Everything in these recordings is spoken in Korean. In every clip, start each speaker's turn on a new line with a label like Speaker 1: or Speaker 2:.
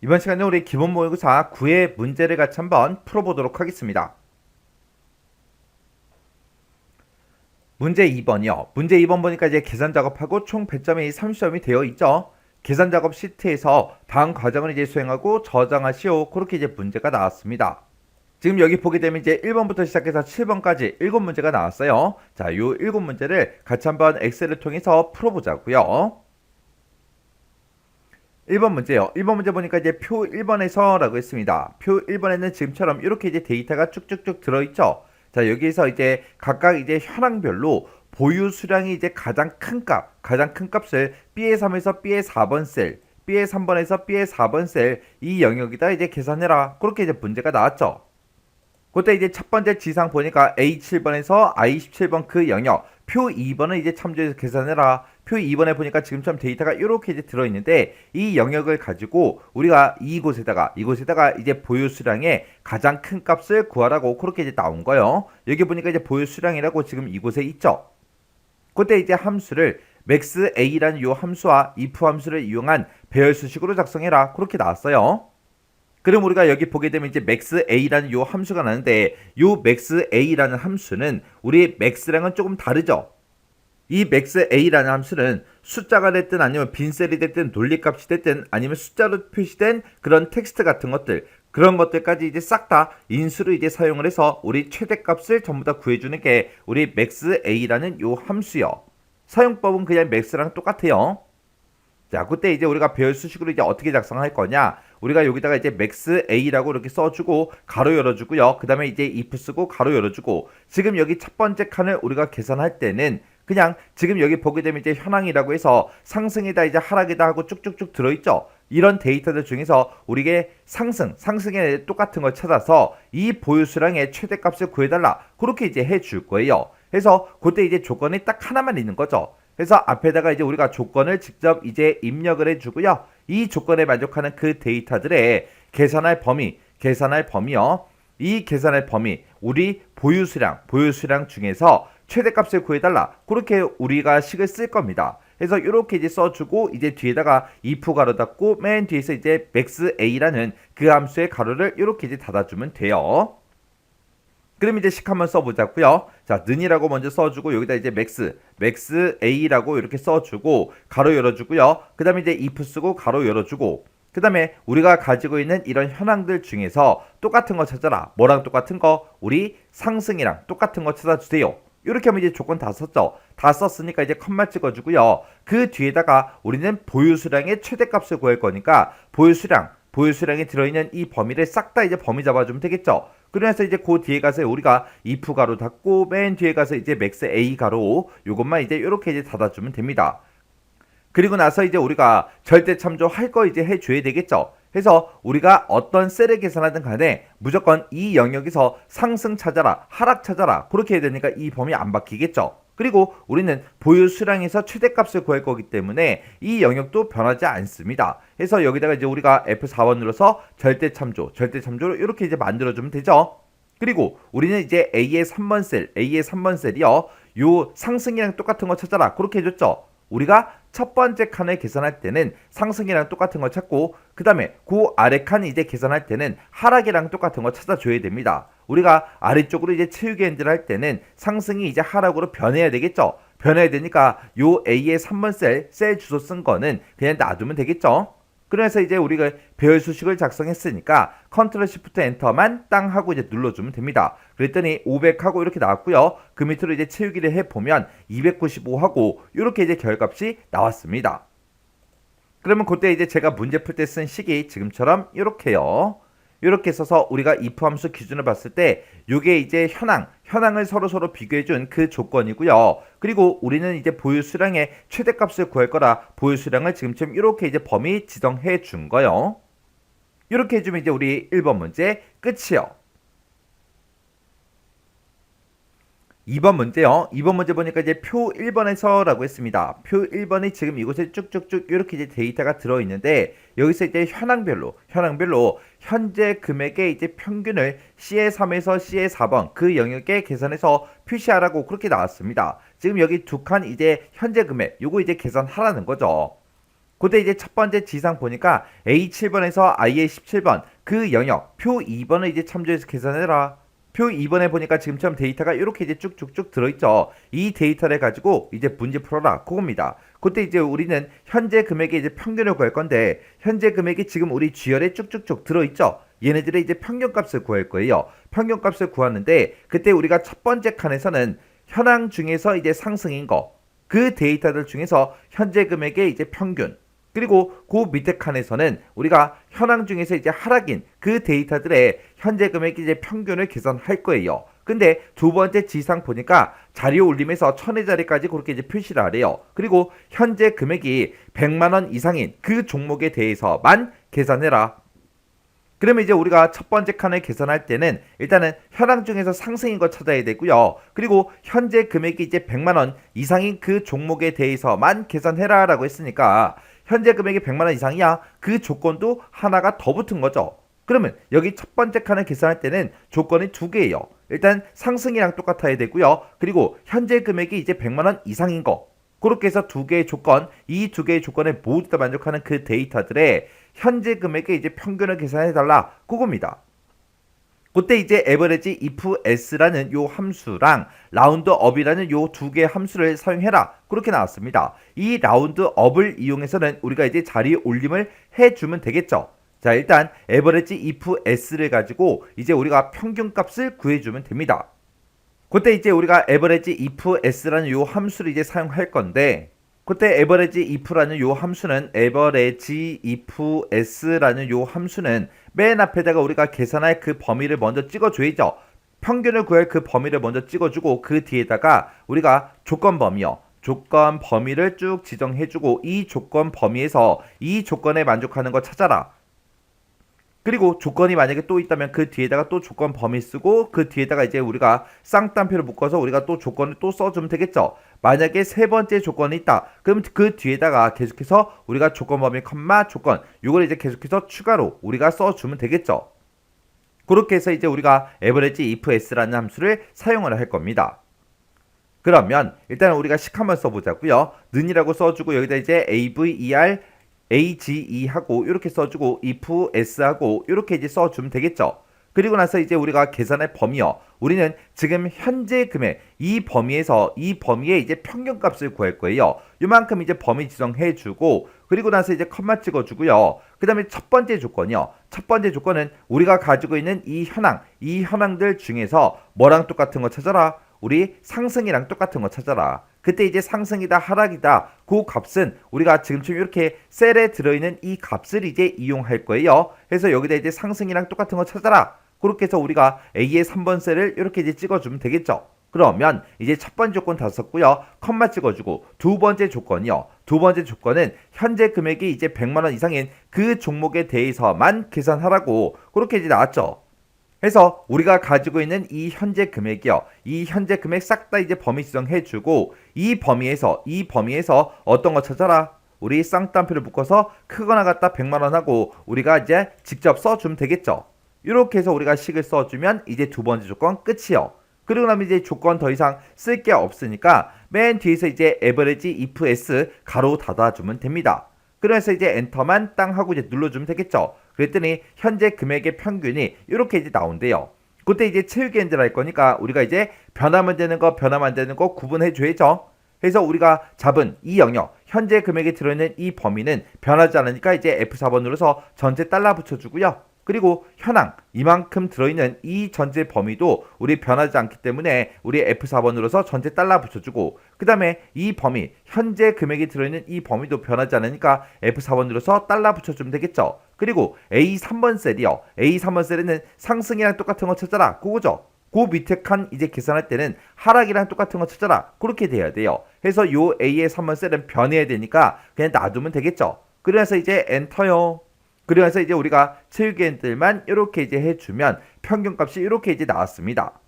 Speaker 1: 이번 시간에 우리 기본 모의고사 9의 문제를 같이 한번 풀어보도록 하겠습니다. 문제 2번이요. 문제 2번 보니까 이제 계산 작업하고 총 배점이 30점이 되어 있죠. 계산 작업 시트에서 다음 과정을 이제 수행하고 저장하시오. 그렇게 이제 문제가 나왔습니다. 지금 여기 보게 되면 이제 1번부터 시작해서 7번까지 7문제가 나왔어요. 자, 요 7문제를 같이 한번 엑셀을 통해서 풀어보자고요. 1번 문제요. 1번 문제 보니까 이제 표 1번에서 라고 했습니다. 표 1번에는 지금처럼 이렇게 이제 데이터가 쭉쭉쭉 들어있죠. 자, 여기에서 이제 각각 이제 현황별로 보유 수량이 이제 가장 큰 값을 B의 3에서 B의 4번 셀, B의 3번에서 B의 4번 셀 이 영역이다 이제 계산해라. 그렇게 이제 문제가 나왔죠. 그때 이제 첫 번째 지상 보니까 A7번에서 I17번 그 영역, 표 2번은 이제 참조해서 계산해라. 표 2번에 보니까 지금처럼 데이터가 이렇게 이제 들어있는데 이 영역을 가지고 우리가 이곳에다가 이제 보유 수량의 가장 큰 값을 구하라고 그렇게 이제 나온 거예요. 여기 보니까 이제 보유 수량이라고 지금 이곳에 있죠. 그때 이제 함수를 maxa라는 요 함수와 if 함수를 이용한 배열 수식으로 작성해라. 그렇게 나왔어요. 그럼 우리가 여기 보게 되면 이제 maxa라는 요 함수가 나는데 요 maxa라는 함수는 우리 max랑은 조금 다르죠. 이 maxa라는 함수는 숫자가 됐든 아니면 빈셀이 됐든 논리값이 됐든 아니면 숫자로 표시된 그런 텍스트 같은 것들 그런 것들까지 이제 싹 다 인수로 이제 사용을 해서 우리 최대값을 전부 다 구해주는 게 우리 maxa라는 요 함수요. 사용법은 그냥 max랑 똑같아요. 자, 그때 이제 우리가 배열 수식으로 이제 어떻게 작성할 거냐? 우리가 여기다가 이제 maxa라고 이렇게 써주고 가로 열어주고요. 그 다음에 이제 if 쓰고 가로 열어주고 지금 여기 첫 번째 칸을 우리가 계산할 때는 그냥 지금 여기 보게 되면 이제 현황이라고 해서 상승이다 이제 하락이다 하고 쭉쭉쭉 들어있죠. 이런 데이터들 중에서 우리에게 상승에 똑같은 걸 찾아서 이 보유 수량의 최대값을 구해달라. 그렇게 이제 해줄 거예요. 그래서 그때 이제 조건이 딱 하나만 있는 거죠. 그래서 앞에다가 이제 우리가 조건을 직접 이제 입력을 해주고요. 이 조건에 만족하는 그 데이터들의 계산할 범위요. 이 계산할 범위, 우리 보유 수량 중에서 최대값을 구해달라. 그렇게 우리가 식을 쓸 겁니다. 그래서 이렇게 이제 써주고 이제 뒤에다가 if 가로 닫고 맨 뒤에서 이제 maxa라는 그 함수의 가로를 이렇게 이제 닫아주면 돼요. 그럼 이제 식 한번 써보자고요. 자, 는이라고 먼저 써주고 여기다 이제 maxa라고 이렇게 써주고 가로 열어주고요. 그 다음에 이제 if 쓰고 가로 열어주고 그 다음에 우리가 가지고 있는 이런 현황들 중에서 똑같은 거 찾아라. 뭐랑 똑같은 거? 우리 상승이랑 똑같은 거 찾아주세요. 이렇게 하면 이제 조건 다 썼죠. 다 썼으니까 이제 컴마 찍어주고요. 그 뒤에다가 우리는 보유수량의 최대값을 구할 거니까 보유수량이 들어있는 이 범위를 싹 다 이제 범위 잡아주면 되겠죠. 그래서 이제 그 뒤에 가서 우리가 if 가로 닫고 맨 뒤에 가서 이제 max a 가로 요것만 이제 이렇게 이제 닫아주면 됩니다. 그리고 나서 이제 우리가 절대 참조할 거 이제 해줘야 되겠죠. 그래서 우리가 어떤 셀을 계산하든 간에 무조건 이 영역에서 상승 찾아라, 하락 찾아라 그렇게 해야 되니까 이 범위 안 바뀌겠죠. 그리고 우리는 보유 수량에서 최대값을 구할 거기 때문에 이 영역도 변하지 않습니다. 그래서 여기다가 이제 우리가 F4번 눌러서 절대 참조로 이렇게 이제 만들어주면 되죠. 그리고 우리는 이제 A의 3번 셀이요. 요 상승이랑 똑같은 거 찾아라. 그렇게 해줬죠. 우리가 첫 번째 칸을 계산할 때는 상승이랑 똑같은 거 찾고 그 다음에 그 아래 칸 이제 계산할 때는 하락이랑 똑같은 거 찾아줘야 됩니다. 우리가 아래쪽으로 이제 채우기 핸들 할 때는 상승이 이제 하락으로 변해야 되겠죠. 변해야 되니까 요 A의 3번 셀 주소 쓴 거는 그냥 놔두면 되겠죠. 그래서 이제 우리가 배열 수식을 작성했으니까 컨트롤 시프트 엔터만 땅 하고 이제 눌러주면 됩니다. 그랬더니 500하고 이렇게 나왔고요. 그 밑으로 이제 채우기를 해보면 295하고 이렇게 이제 결값이 나왔습니다. 그러면 그때 이제 제가 문제 풀 때 쓴 식이 지금처럼 이렇게요. 이렇게 써서 우리가 if 함수 기준을 봤을 때 이게 이제 현황을 서로 비교해준 그 조건이고요. 그리고 우리는 이제 보유 수량의 최대값을 구할 거라 보유 수량을 지금처럼 이렇게 이제 범위 지정해 준 거요. 이렇게 해주면 이제 우리 1번 문제 끝이요. 2번 문제요. 2번 문제 보니까 이제 표 1번에서라고 했습니다. 표 1번이 지금 이곳에 쭉쭉쭉 이렇게 이제 데이터가 들어있는데 여기서 이제 현황별로 현재 금액의 이제 평균을 C의 3에서 C의 4번 그 영역에 계산해서 표시하라고 그렇게 나왔습니다. 지금 여기 두 칸 이제 현재 금액 요거 이제 계산하라는 거죠. 그때 이제 첫 번째 지상 보니까 A7번에서 IA17번 그 영역 표 2번을 이제 참조해서 계산해라. 표 2번에 보니까 지금처럼 데이터가 이렇게 이제 쭉쭉쭉 들어있죠. 이 데이터를 가지고 이제 문제 풀어라. 그겁니다. 그때 이제 우리는 현재 금액의 이제 평균을 구할 건데 현재 금액이 지금 우리 GR에 쭉쭉쭉 들어있죠. 얘네들의 이제 평균값을 구할 거예요. 평균값을 구하는데 그때 우리가 첫 번째 칸에서는 현황 중에서 이제 상승인 거, 그 데이터들 중에서 현재 금액의 이제 평균, 그리고 그 밑에 칸에서는 우리가 현황 중에서 이제 하락인 그 데이터들의 현재 금액 이제 평균을 계산할 거예요. 근데 두 번째 지상 보니까 자리 올림에서 1000의 자리까지 그렇게 이제 표시를 하래요. 그리고 현재 금액이 100만 원 이상인 그 종목에 대해서만 계산해라. 그러면 이제 우리가 첫 번째 칸을 계산할 때는 일단은 현황 중에서 상승인 거 찾아야 되고요. 그리고 현재 금액이 이제 100만 원 이상인 그 종목에 대해서만 계산해라 라고 했으니까 현재 금액이 100만 원 이상이야. 그 조건도 하나가 더 붙은 거죠. 그러면 여기 첫 번째 칸을 계산할 때는 조건이 두 개예요. 일단 상승이랑 똑같아야 되고요. 그리고 현재 금액이 이제 100만 원 이상인 거. 그렇게 해서 두 개의 조건, 이 두 개의 조건에 모두 다 만족하는 그 데이터들의 현재 금액의 이제 평균을 계산해달라. 그겁니다. 그때 이제 average if s라는 요 함수랑 roundup이라는 요 두 개의 함수를 사용해라. 그렇게 나왔습니다. 이 roundup을 이용해서는 우리가 이제 자리 올림을 해주면 되겠죠. 자, 일단 average if s를 가지고 이제 우리가 평균값을 구해주면 됩니다. 그때 이제 우리가 average if s라는 요 함수를 이제 사용할 건데 그때 average if라는 요 함수는 average if s라는 요 함수는 맨 앞에다가 우리가 계산할 그 범위를 먼저 찍어줘야죠. 평균을 구할 그 범위를 먼저 찍어주고 그 뒤에다가 우리가 조건 범위요. 조건 범위를 쭉 지정해주고 이 조건 범위에서 이 조건에 만족하는 거 찾아라. 그리고 조건이 만약에 또 있다면 그 뒤에다가 또 조건 범위 쓰고 그 뒤에다가 이제 우리가 쌍따옴표를 묶어서 우리가 또 조건을 또 써주면 되겠죠. 만약에 세 번째 조건이 있다. 그럼 그 뒤에다가 계속해서 우리가 조건 범위 컴마 조건 이걸 이제 계속해서 추가로 우리가 써주면 되겠죠. 그렇게 해서 이제 우리가 average if s라는 함수를 사용을 할 겁니다. 그러면 일단 우리가 식 한번 써보자고요. 는이라고 써주고 여기다 이제 aver AGE하고 이렇게 써주고 if S하고 이렇게 이제 써주면 되겠죠. 그리고 나서 이제 우리가 계산할 범위요. 우리는 지금 현재 금액 이 범위에서 이 범위의 이제 평균값을 구할 거예요. 요만큼 이제 범위 지정해주고 그리고 나서 이제 컴마 찍어주고요. 그 다음에 첫 번째 조건이요. 첫 번째 조건은 우리가 가지고 있는 이 현황들 중에서 뭐랑 똑같은 거 찾아라. 우리 상승이랑 똑같은 거 찾아라. 그때 이제 상승이다 하락이다 그 값은 우리가 지금처럼 이렇게 셀에 들어있는 이 값을 이제 이용할 거예요. 그래서 여기다 이제 상승이랑 똑같은 거 찾아라. 그렇게 해서 우리가 A의 3번 셀을 이렇게 이제 찍어주면 되겠죠. 그러면 이제 첫 번째 조건 다 썼고요. 컴마 찍어주고 두 번째 조건이요. 두 번째 조건은 현재 금액이 이제 100만 원 이상인 그 종목에 대해서만 계산하라고 그렇게 이제 나왔죠. 해서 우리가 가지고 있는 이 현재 금액이요. 이 현재 금액 싹 다 이제 범위 지정해주고 이 범위에서 어떤 거 찾아라. 우리 쌍따옴표를 묶어서 크거나 같다 100만 원 하고 우리가 이제 직접 써주면 되겠죠. 이렇게 해서 우리가 식을 써주면 이제 두 번째 조건 끝이요. 그리고 나면 이제 조건 더 이상 쓸 게 없으니까 맨 뒤에서 이제 average if s 가로 닫아주면 됩니다. 그래서 이제 엔터만 땅 하고 이제 눌러주면 되겠죠. 그랬더니 현재 금액의 평균이 이렇게 이제 나온대요. 그때 이제 채우기 엔드를 할 거니까 우리가 이제 변하면 되는 거 변하면 안 되는 거 구분해 줘야죠. 그래서 우리가 잡은 이 영역 현재 금액에 들어있는 이 범위는 변하지 않으니까 이제 F4번 눌러서 전체 달러 붙여주고요. 그리고 현황 이만큼 들어있는 이 전체 범위도 우리 변하지 않기 때문에 우리 F4번 눌러서 전체 달러 붙여주고 그 다음에 이 범위 현재 금액이 들어있는 이 범위도 변하지 않으니까 F4번 눌러서 달러 붙여주면 되겠죠. 그리고 A3번 셀이요. A3번 셀에는 상승이랑 똑같은 거 찾아라. 그거죠. 그 밑에 칸 이제 계산할 때는 하락이랑 똑같은 거 찾아라. 그렇게 돼야 돼요. 그래서 요 A의 3번 셀은 변해야 되니까 그냥 놔두면 되겠죠. 그래서 이제 엔터요. 그래서 이제 우리가 채우기엔들만 이렇게 이제 해주면 평균값이 이렇게 이제 나왔습니다.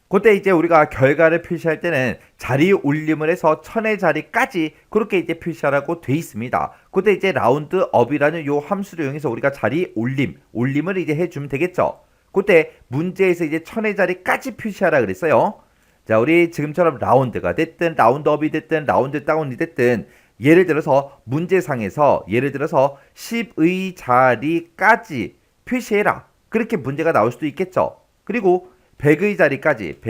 Speaker 1: 그때 이제 우리가 결과를 표시할 때는 자리 올림을 해서 1000의 자리까지 그렇게 이제 표시하라고 돼 있습니다. 그때 이제 라운드업이라는 요 함수를 이용해서 우리가 자리 올림을 이제 해주면 되겠죠. 그때 문제에서 이제 1000의 자리까지 표시하라 그랬어요. 자, 우리 지금처럼 라운드가 됐든 라운드업이 됐든 라운드 다운이 됐든 예를 들어서 문제상에서 예를 들어서 10의 자리까지 표시해라. 그렇게 문제가 나올 수도 있겠죠. 그리고 100의 자리까지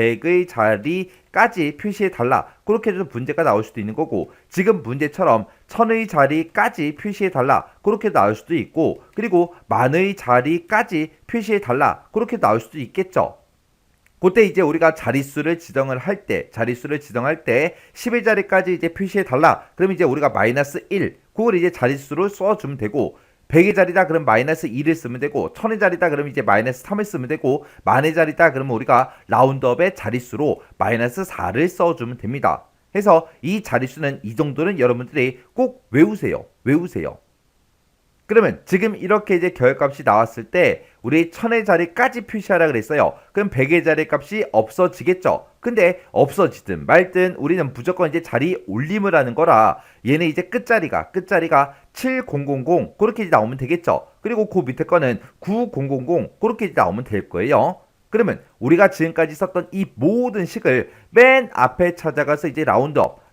Speaker 1: 표시해 달라. 그렇게 해서 문제가 나올 수도 있는 거고, 지금 문제처럼 1000의 자리까지 표시해 달라. 그렇게 나올 수도 있고, 그리고 만의 자리까지 표시해 달라. 그렇게 나올 수도 있겠죠. 그때 이제 우리가 자릿수를 지정할 때 10의 자리까지 이제 표시해 달라. 그럼 이제 우리가 마이너스 1, 그걸 이제 자릿수로 써주면 되고, 100의 자리다 그럼 마이너스 2를 쓰면 되고, 1000의 자리다 그럼 이제 마이너스 3을 쓰면 되고, 만의 자리다 그러면 우리가 라운드업의 자릿수로 마이너스 4를 써주면 됩니다. 해서 이 자릿수는 이 정도는 여러분들이 꼭 외우세요. 그러면 지금 이렇게 이제 결값이 나왔을 때 우리 1000의 자리까지 표시하라 그랬어요. 그럼 100의 자리 값이 없어지겠죠. 근데 없어지든 말든 우리는 무조건 이제 자리 올림을 하는 거라 얘는 이제 끝자리가 7000 그렇게 이제 나오면 되겠죠. 그리고 그 밑에 거는 9000 그렇게 이제 나오면 될 거예요. 그러면 우리가 지금까지 썼던 이 모든 식을 맨 앞에 찾아가서 이제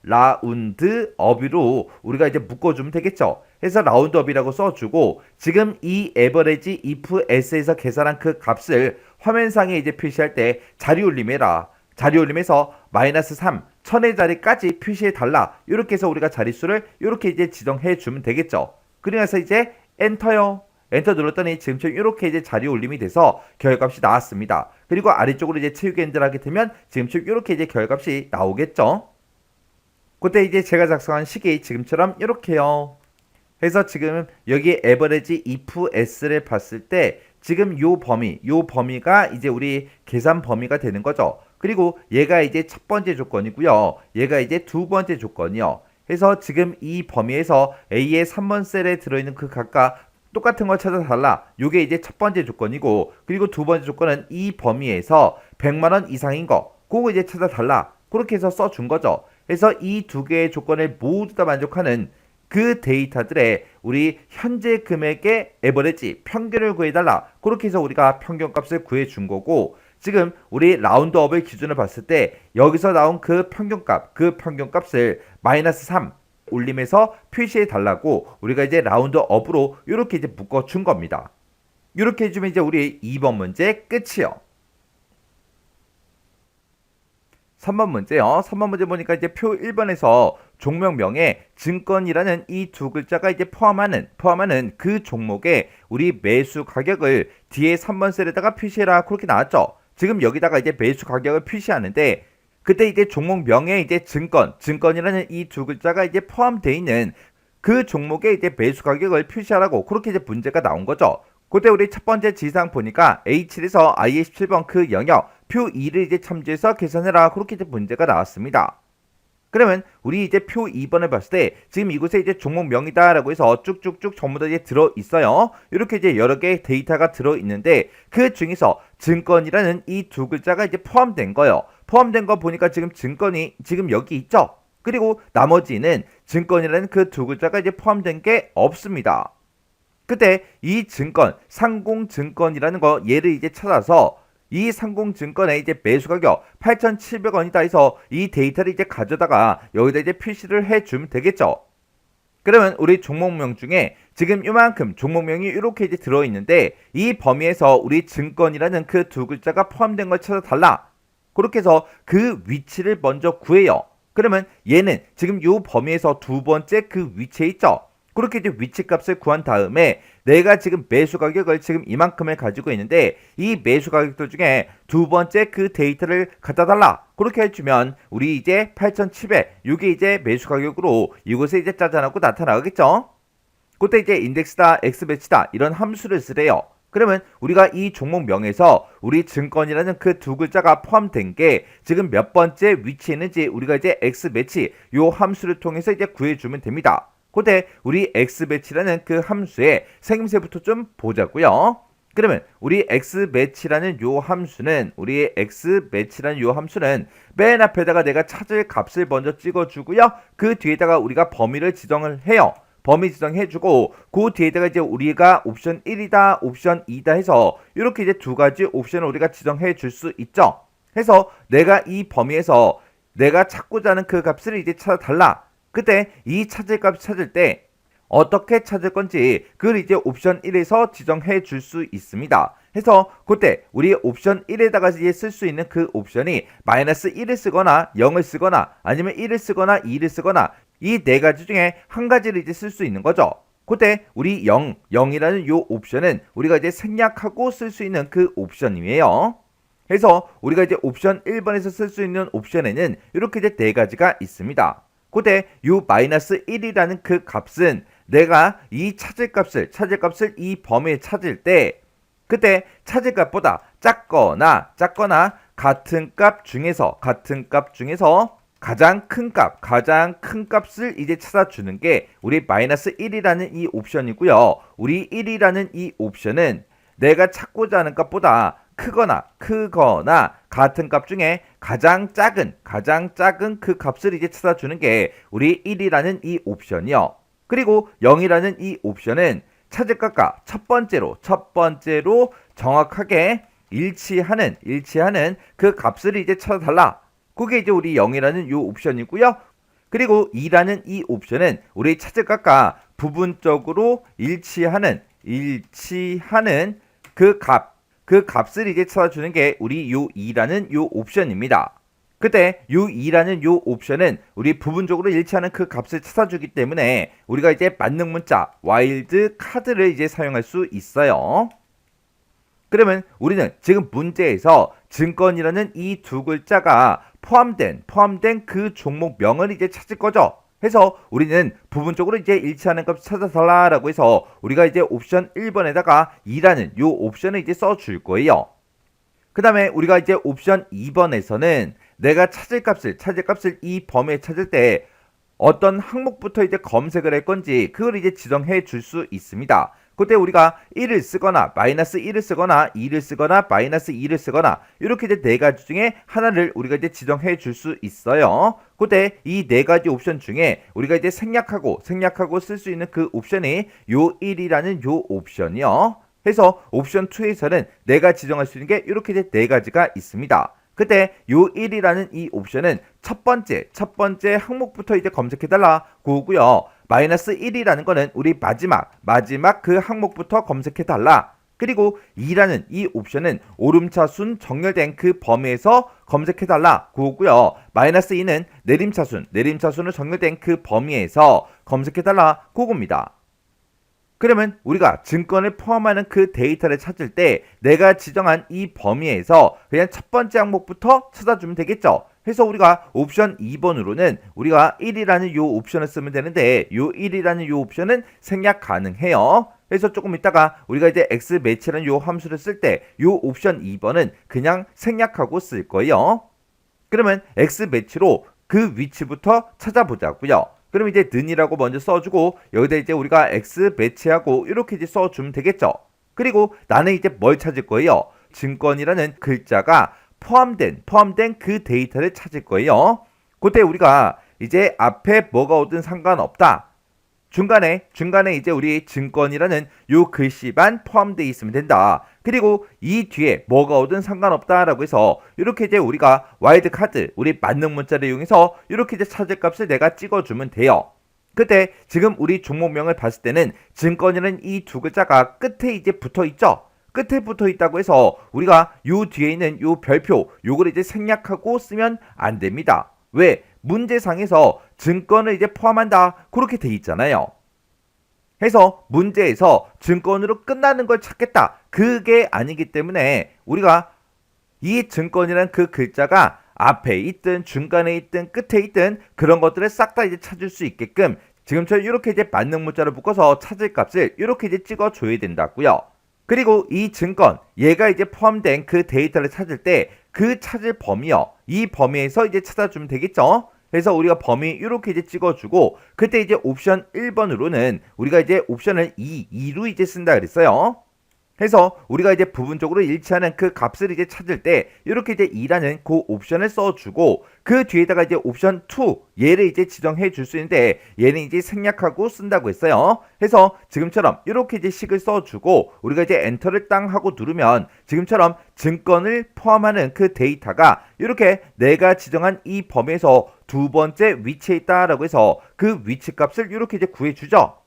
Speaker 1: 라운드업으로 우리가 이제 묶어주면 되겠죠. 해서 라운드업이라고 써주고, 지금 이 에버리지 if s에서 계산한 그 값을 화면상에 이제 표시할 때 자리 올림해라. 자리 올림해서 마이너스 3, 1000의 자리까지 표시해 달라. 이렇게 해서 우리가 자릿수를 이렇게 이제 지정해 주면 되겠죠. 그러면서 이제 엔터요. 엔터 눌렀더니 지금처럼 이렇게 이제 자리 올림이 돼서 결값이 나왔습니다. 그리고 아래쪽으로 이제 채우기 엔드를 하게 되면 지금처럼 이렇게 이제 결값이 나오겠죠. 그때 이제 제가 작성한 식이 지금처럼 이렇게요. 해서 지금 여기 에버리지 if s를 봤을 때 지금 요 범위가 이제 우리 계산 범위가 되는 거죠. 그리고 얘가 이제 첫 번째 조건이고요. 얘가 이제 두 번째 조건이요. 해서 지금 이 범위에서 A의 3번 셀에 들어있는 그 각각 똑같은 걸 찾아달라. 요게 이제 첫 번째 조건이고, 그리고 두 번째 조건은 이 범위에서 100만원 이상인 거, 그거 이제 찾아달라. 그렇게 해서 써준 거죠. 그래서 이 두 개의 조건을 모두 다 만족하는 그 데이터들의 우리 현재 금액의 에버리지 평균을 구해달라. 그렇게 해서 우리가 평균값을 구해준 거고, 지금 우리 라운드업을 기준으로 봤을 때 여기서 나온 그 평균값을 마이너스 3 올림해서 표시해 달라고 우리가 이제 라운드업으로 이렇게 이제 묶어준 겁니다. 이렇게 해주면 이제 우리 2번 문제 끝이요. 3번 문제요. 3번 문제 보니까 이제 표 1번에서 종목명에 증권이라는 이 두 글자가 이제 포함하는 그 종목의 우리 매수 가격을 뒤에 3번 셀에다가 표시해라. 그렇게 나왔죠. 지금 여기다가 이제 매수 가격을 표시하는데, 그때 이제 종목명에 이제 증권이라는 이 두 글자가 이제 포함되어 있는 그 종목의 이제 매수 가격을 표시하라고 그렇게 이제 문제가 나온 거죠. 그때 우리 첫 번째 지상 보니까 A7에서 IA17번 그 영역 표 2를 이제 참조해서 계산해라. 그렇게 이제 문제가 나왔습니다. 그러면 우리 이제 표 2번을 봤을 때 지금 이곳에 이제 종목명이다라고 해서 쭉쭉쭉 전부 다 이제 들어 있어요. 이렇게 이제 여러 개의 데이터가 들어 있는데 그 중에서 증권이라는 이 두 글자가 이제 포함된 거예요. 포함된 거 보니까 지금 증권이 지금 여기 있죠. 그리고 나머지는 증권이라는 그 두 글자가 이제 포함된 게 없습니다. 그때 이 증권, 상공증권이라는 거 얘를 이제 찾아서 이 상공증권의 이제 매수 가격 8,700원이다 해서 이 데이터를 이제 가져다가 여기다 이제 표시를 해주면 되겠죠. 그러면 우리 종목명 중에 지금 이만큼 종목명이 이렇게 이제 들어있는데 이 범위에서 우리 증권이라는 그 두 글자가 포함된 걸 찾아달라. 그렇게 해서 그 위치를 먼저 구해요. 그러면 얘는 지금 이 범위에서 두 번째 그 위치에 있죠. 그렇게 이제 위치값을 구한 다음에 내가 지금 매수 가격을 지금 이만큼을 가지고 있는데 이 매수 가격들 중에 두 번째 그 데이터를 갖다 달라. 그렇게 해주면 우리 이제 8,700 이게 이제 매수 가격으로 이곳에 이제 짜잔하고 나타나겠죠. 그때 이제 인덱스다, X배치다 이런 함수를 쓰래요. 그러면 우리가 이 종목명에서 우리 증권이라는 그 두 글자가 포함된 게 지금 몇 번째 위치에 있는지 우리가 이제 X매치 요 함수를 통해서 이제 구해주면 됩니다. 그때 우리 X매치라는 그 함수의 생김새부터 좀 보자고요. 그러면 우리 X매치라는 요 함수는 맨 앞에다가 내가 찾을 값을 먼저 찍어주고요. 그 뒤에다가 우리가 범위를 지정을 해요. 범위 지정해주고 그 뒤에다가 이제 우리가 옵션 1이다, 옵션 2다 해서 이렇게 이제 두 가지 옵션을 우리가 지정해 줄 수 있죠. 해서 내가 이 범위에서 내가 찾고자 하는 그 값을 이제 찾아달라. 그때 이 찾을 값 찾을 때 어떻게 찾을 건지 그걸 이제 옵션 1에서 지정해 줄 수 있습니다. 해서 그때 우리 옵션 1에다가 이제 쓸 수 있는 그 옵션이 마이너스 1을 쓰거나 0을 쓰거나 아니면 1을 쓰거나 2를 쓰거나 이 네 가지 중에 한 가지를 이제 쓸 수 있는 거죠. 그때 우리 0이라는 요 옵션은 우리가 이제 생략하고 쓸 수 있는 그 옵션이에요. 그래서 우리가 이제 옵션 1번에서 쓸 수 있는 옵션에는 이렇게 이제 네 가지가 있습니다. 그때 요 마이너스 1이라는 그 값은 내가 이 찾을 값을 이 범위에 찾을 때 그때 찾을 값보다 작거나 같은 값 중에서 가장 큰 값을 이제 찾아주는 게 우리 마이너스 1이라는 이 옵션이고요. 우리 1이라는 이 옵션은 내가 찾고자 하는 값보다 크거나 같은 값 중에 가장 작은 그 값을 이제 찾아주는 게 우리 1이라는 이 옵션이요. 그리고 0이라는 이 옵션은 찾을 값과 첫 번째로 정확하게 일치하는 그 값을 이제 찾아달라. 그게 이제 우리 0이라는 이 옵션이고요. 그리고 2라는 이 옵션은 우리 찾을 값과 부분적으로 일치하는 그 값을 이제 찾아주는 게 우리 요 2라는 요 옵션입니다. 그때 요 2라는 요 옵션은 우리 부분적으로 일치하는 그 값을 찾아주기 때문에 우리가 이제 만능 문자 와일드 카드를 이제 사용할 수 있어요. 그러면 우리는 지금 문제에서 증권이라는 이 두 글자가 포함된 그 종목명을 이제 찾을 거죠. 해서 우리는 부분적으로 이제 일치하는 값 찾아달라라고 해서 우리가 이제 옵션 1번에다가 2라는 요 옵션을 이제 써줄 거예요. 그 다음에 우리가 이제 옵션 2번에서는 내가 찾을 값을 이 범위에 찾을 때 어떤 항목부터 이제 검색을 할 건지 그걸 이제 지정해 줄 수 있습니다. 그때 우리가 1을 쓰거나 마이너스 1을 쓰거나 2를 쓰거나 마이너스 2를 쓰거나 이렇게 이제 네 가지 중에 하나를 우리가 이제 지정해 줄 수 있어요. 그때 이 네 가지 옵션 중에 우리가 이제 생략하고 쓸 수 있는 그 옵션이 요 1이라는 요 옵션이요. 해서 옵션 2에서는 내가 지정할 수 있는 게 이렇게 이제 네 가지가 있습니다. 그때 요 1이라는 이 옵션은 첫 번째 항목부터 이제 검색해달라 그거고요. 마이너스 1이라는 거는 우리 마지막 그 항목부터 검색해달라. 그리고 2라는 이 옵션은 오름차순 정렬된 그 범위에서 검색해달라 그거고요. 마이너스 2는 내림차순으로 정렬된 그 범위에서 검색해달라 그겁니다. 그러면 우리가 증권을 포함하는 그 데이터를 찾을 때 내가 지정한 이 범위에서 그냥 첫 번째 항목부터 찾아주면 되겠죠. 그래서 우리가 옵션 2번으로는 우리가 1이라는 요 옵션을 쓰면 되는데 요 1이라는 요 옵션은 생략 가능해요. 그래서 조금 이따가 우리가 이제 x 매치라는 요 함수를 쓸 때 요 옵션 2번은 그냥 생략하고 쓸 거예요. 그러면 x 매치로 그 위치부터 찾아보자고요. 그럼 이제 는이라고 먼저 써주고 여기다 이제 우리가 x 매치하고 이렇게 이제 써주면 되겠죠. 그리고 나는 이제 뭘 찾을 거예요? 증권이라는 글자가 포함된 그 데이터를 찾을 거예요. 그때 우리가 이제 앞에 뭐가 오든 상관없다. 중간에 이제 우리 증권이라는 요 글씨만 포함되어 있으면 된다. 그리고 이 뒤에 뭐가 오든 상관없다라고 해서 이렇게 이제 우리가 와일드 카드, 우리 만능 문자를 이용해서 이렇게 이제 찾을 값을 내가 찍어주면 돼요. 그때 지금 우리 종목명을 봤을 때는 증권이라는 이 두 글자가 끝에 이제 붙어 있죠. 끝에 붙어 있다고 해서 우리가 요 뒤에 있는 요 별표, 요걸 이제 생략하고 쓰면 안 됩니다. 왜? 문제상에서 증권을 이제 포함한다 그렇게 돼 있잖아요. 해서 문제에서 증권으로 끝나는 걸 찾겠다 그게 아니기 때문에 우리가 이 증권이라는 그 글자가 앞에 있든 중간에 있든 끝에 있든 그런 것들을 싹 다 이제 찾을 수 있게끔 지금처럼 이렇게 이제 만능 문자를 묶어서 찾을 값을 이렇게 이제 찍어줘야 된다고요. 그리고 이 증권 얘가 이제 포함된 그 데이터를 찾을 때 그 찾을 범위요. 이 범위에서 이제 찾아주면 되겠죠. 그래서 우리가 범위 이렇게 이제 찍어주고 그때 이제 옵션 1번으로는 우리가 이제 옵션을 2로 이제 쓴다 그랬어요. 해서 우리가 이제 부분적으로 일치하는 그 값을 이제 찾을 때 이렇게 이제 2라는 그 옵션을 써주고 그 뒤에다가 이제 옵션 2 얘를 이제 지정해 줄 수 있는데 얘는 이제 생략하고 쓴다고 했어요. 해서 지금처럼 이렇게 이제 식을 써주고 우리가 이제 엔터를 땅 하고 누르면 지금처럼 증권을 포함하는 그 데이터가 이렇게 내가 지정한 이 범위에서 두 번째 위치에 있다라고 해서 그 위치 값을 이렇게 이제 구해주죠.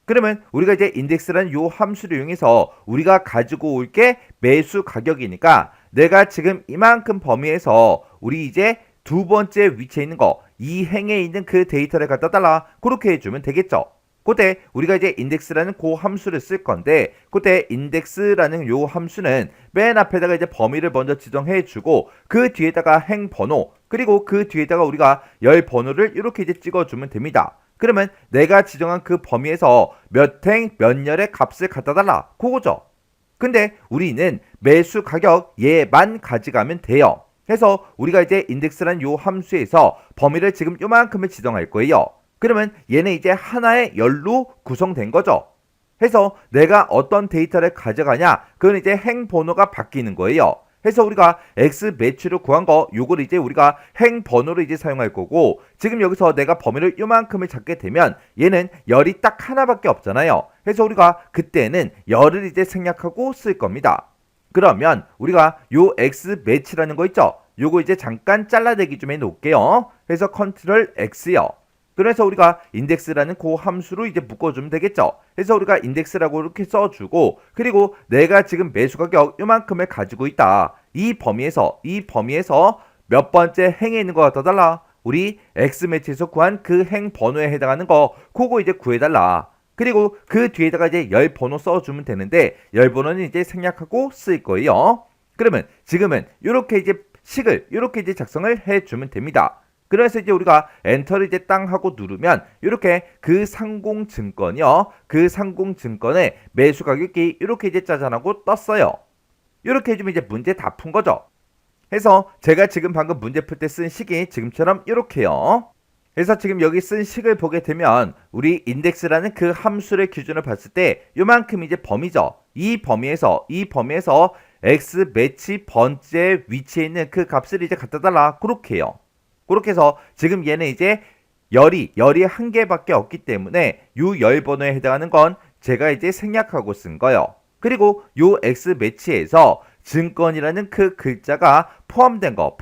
Speaker 1: 그러면 우리가 이제 인덱스라는 요 함수를 이용해서 우리가 가지고 올 게 매수 가격이니까 내가 지금 이만큼 범위에서 우리 이제 두 번째 위치에 있는 거, 이 행에 있는 그 데이터를 갖다 달라. 그렇게 해주면 되겠죠. 그때 우리가 이제 인덱스라는 그 함수를 쓸 건데, 그때 인덱스라는 요 함수는 맨 앞에다가 이제 범위를 먼저 지정해 주고 그 뒤에다가 행 번호, 그리고 그 뒤에다가 우리가 열 번호를 이렇게 이제 찍어주면 됩니다. 그러면 내가 지정한 그 범위에서 몇 행, 몇 열의 값을 갖다 달라. 그거죠. 근데 우리는 매수 가격 얘만 가져가면 돼요. 해서 우리가 이제 인덱스란 요 함수에서 범위를 지금 요만큼을 지정할 거예요. 그러면 얘는 이제 하나의 열로 구성된 거죠. 해서 내가 어떤 데이터를 가져가냐, 그건 이제 행 번호가 바뀌는 거예요. 해서 우리가 X 매치로 구한 거 요걸 이제 우리가 행 번호로 이제 사용할 거고, 지금 여기서 내가 범위를 요만큼을 잡게 되면 얘는 열이 딱 하나밖에 없잖아요. 해서 우리가 그때는 열을 이제 생략하고 쓸 겁니다. 그러면 우리가 요 X 매치라는 거 있죠? 요거 이제 잠깐 잘라내기 좀 해 놓을게요. 그래서 컨트롤 X요. 그래서 우리가 인덱스라는 그 함수로 이제 묶어주면 되겠죠. 그래서 우리가 인덱스라고 이렇게 써주고, 그리고 내가 지금 매수 가격 요만큼을 가지고 있다. 이 범위에서 몇 번째 행에 있는 거 갖다 달라. 우리 X 매치에서 구한 그 행 번호에 해당하는 거, 그거 이제 구해달라. 그리고 그 뒤에다가 이제 열 번호 써주면 되는데, 열 번호는 이제 생략하고 쓸 거예요. 그러면 지금은 이렇게 이제 식을 이렇게 이제 작성을 해주면 됩니다. 그래서 이제 우리가 엔터를 이제 땅 하고 누르면 이렇게 그 상공증권이요. 그 상공증권의 매수 가격이 이렇게 이제 짜잔하고 떴어요. 이렇게 해주면 이제 문제 다 푼 거죠. 해서 제가 지금 방금 문제 풀 때 쓴 식이 지금처럼 이렇게요. 그래서 지금 여기 쓴 식을 보게 되면 우리 인덱스라는 그 함수를 기준으로 봤을 때 요만큼 이제 범위죠. 이 범위에서 X 매치 번째 위치에 있는 그 값을 이제 갖다 달라. 그렇게 해요. 그렇게 해서 지금 얘는 이제 열이 한 개밖에 없기 때문에 요 열 번호에 해당하는 건 제가 이제 생략하고 쓴 거예요. 그리고 요 X 매치에서 증권이라는 그 글자가 포함된 거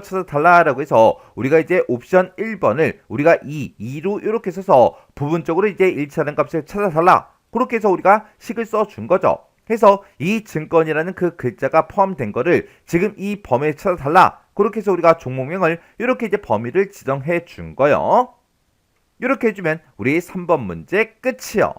Speaker 1: 찾아달라라고 해서 우리가 이제 옵션 1번을 우리가 2로 이렇게 써서 부분적으로 이제 일치하는 값을 찾아달라. 그렇게 해서 우리가 식을 써준 거죠. 해서 이 증권이라는 그 글자가 포함된 거를 지금 이 범위에 찾아달라. 그렇게 해서 우리가 종목명을 이렇게 이제 범위를 지정해 준 거예요. 이렇게 해주면 우리 3번 문제 끝이요.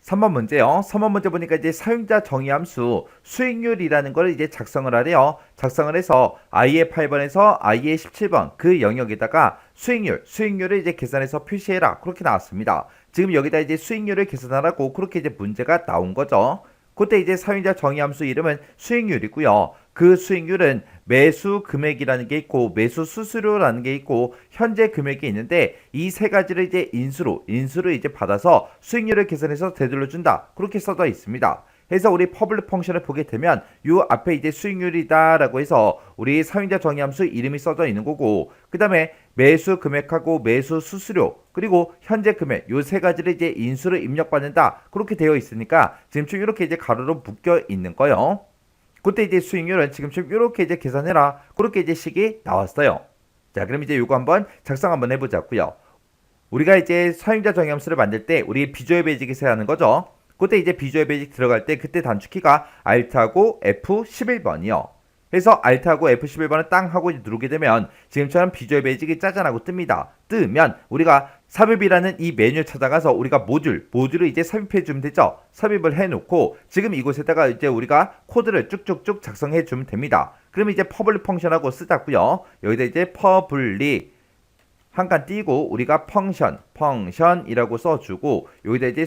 Speaker 1: 3번 문제요. 3번 문제 보니까 이제 사용자 정의함수 수익률이라는 걸 이제 작성을 하래요. 작성을 해서 i의 8번에서 i의 17번 그 영역에다가 수익률을 이제 계산해서 표시해라. 그렇게 나왔습니다. 지금 여기다 이제 수익률을 계산하라고 그렇게 이제 문제가 나온 거죠. 그때 이제 사용자 정의함수 이름은 수익률이고요. 그 수익률은 매수 금액이라는 게 있고 매수 수수료라는 게 있고 현재 금액이 있는데 이 세 가지를 이제 인수로 이제 받아서 수익률을 계산해서 되돌려 준다. 그렇게 써져 있습니다. 해서 우리 퍼블릭 펑션을 보게 되면 요 앞에 이제 수익률이다라고 해서 우리 사용자 정의함수 이름이 써져 있는 거고, 그 다음에 매수 금액하고 매수 수수료 그리고 현재 금액 요 세 가지를 이제 인수로 입력받는다. 그렇게 되어 있으니까 지금쯤 이렇게 이제 가로로 묶여 있는 거요. 그때 이제 수익률은 지금쯤 이렇게 이제 계산해라. 그렇게 이제 식이 나왔어요. 자, 그럼 이제 요거 한번 작성 한번 해보자고요. 우리가 이제 사용자 정의함수를 만들 때 우리 비주얼 베이직이 써야 하는 거죠. 그때 이제 비주얼 베이직 들어갈 때 그때 단축키가 Alt하고 F11번이요. 그래서 Alt하고 F11번을 땅 하고 누르게 되면 지금처럼 비주얼 베이직이 짜잔하고 뜹니다. 뜨면 우리가 삽입이라는 이 메뉴 찾아가서 우리가 모듈을 이제 삽입해 주면 되죠. 삽입을 해 놓고 지금 이곳에다가 이제 우리가 코드를 쭉쭉쭉 작성해 주면 됩니다. 그러면 이제 퍼블릭 펑션하고 쓰자고요. 여기다 이제 퍼블릭 한 칸 띄고 우리가 펑션이라고 써주고 여기다 이제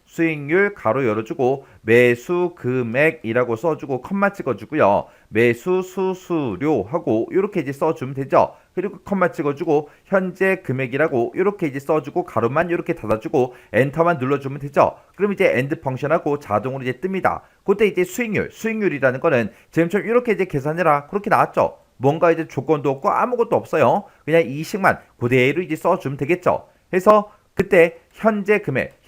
Speaker 1: 수익률 가로 열어주고 매수 금액이라고 써주고 컴마 찍어주고요. 매수 수수료 하고 이렇게 이제 써주면 되죠. 그리고 컴마 찍어주고 현재 금액이라고 이렇게 이제 써주고 가로만 이렇게 닫아주고 엔터만 눌러주면 되죠. 그럼 이제 엔드 펑션하고 자동으로 이제 뜹니다. 그때 이제 수익률이라는 거는 지금처럼 이렇게 이제 계산해라. 그렇게 나왔죠. 뭔가 이제 조건도 없고 아무것도 없어요. 그냥 이 식만 그대로 이제 써주면 되겠죠. 해서 그때 현재 금액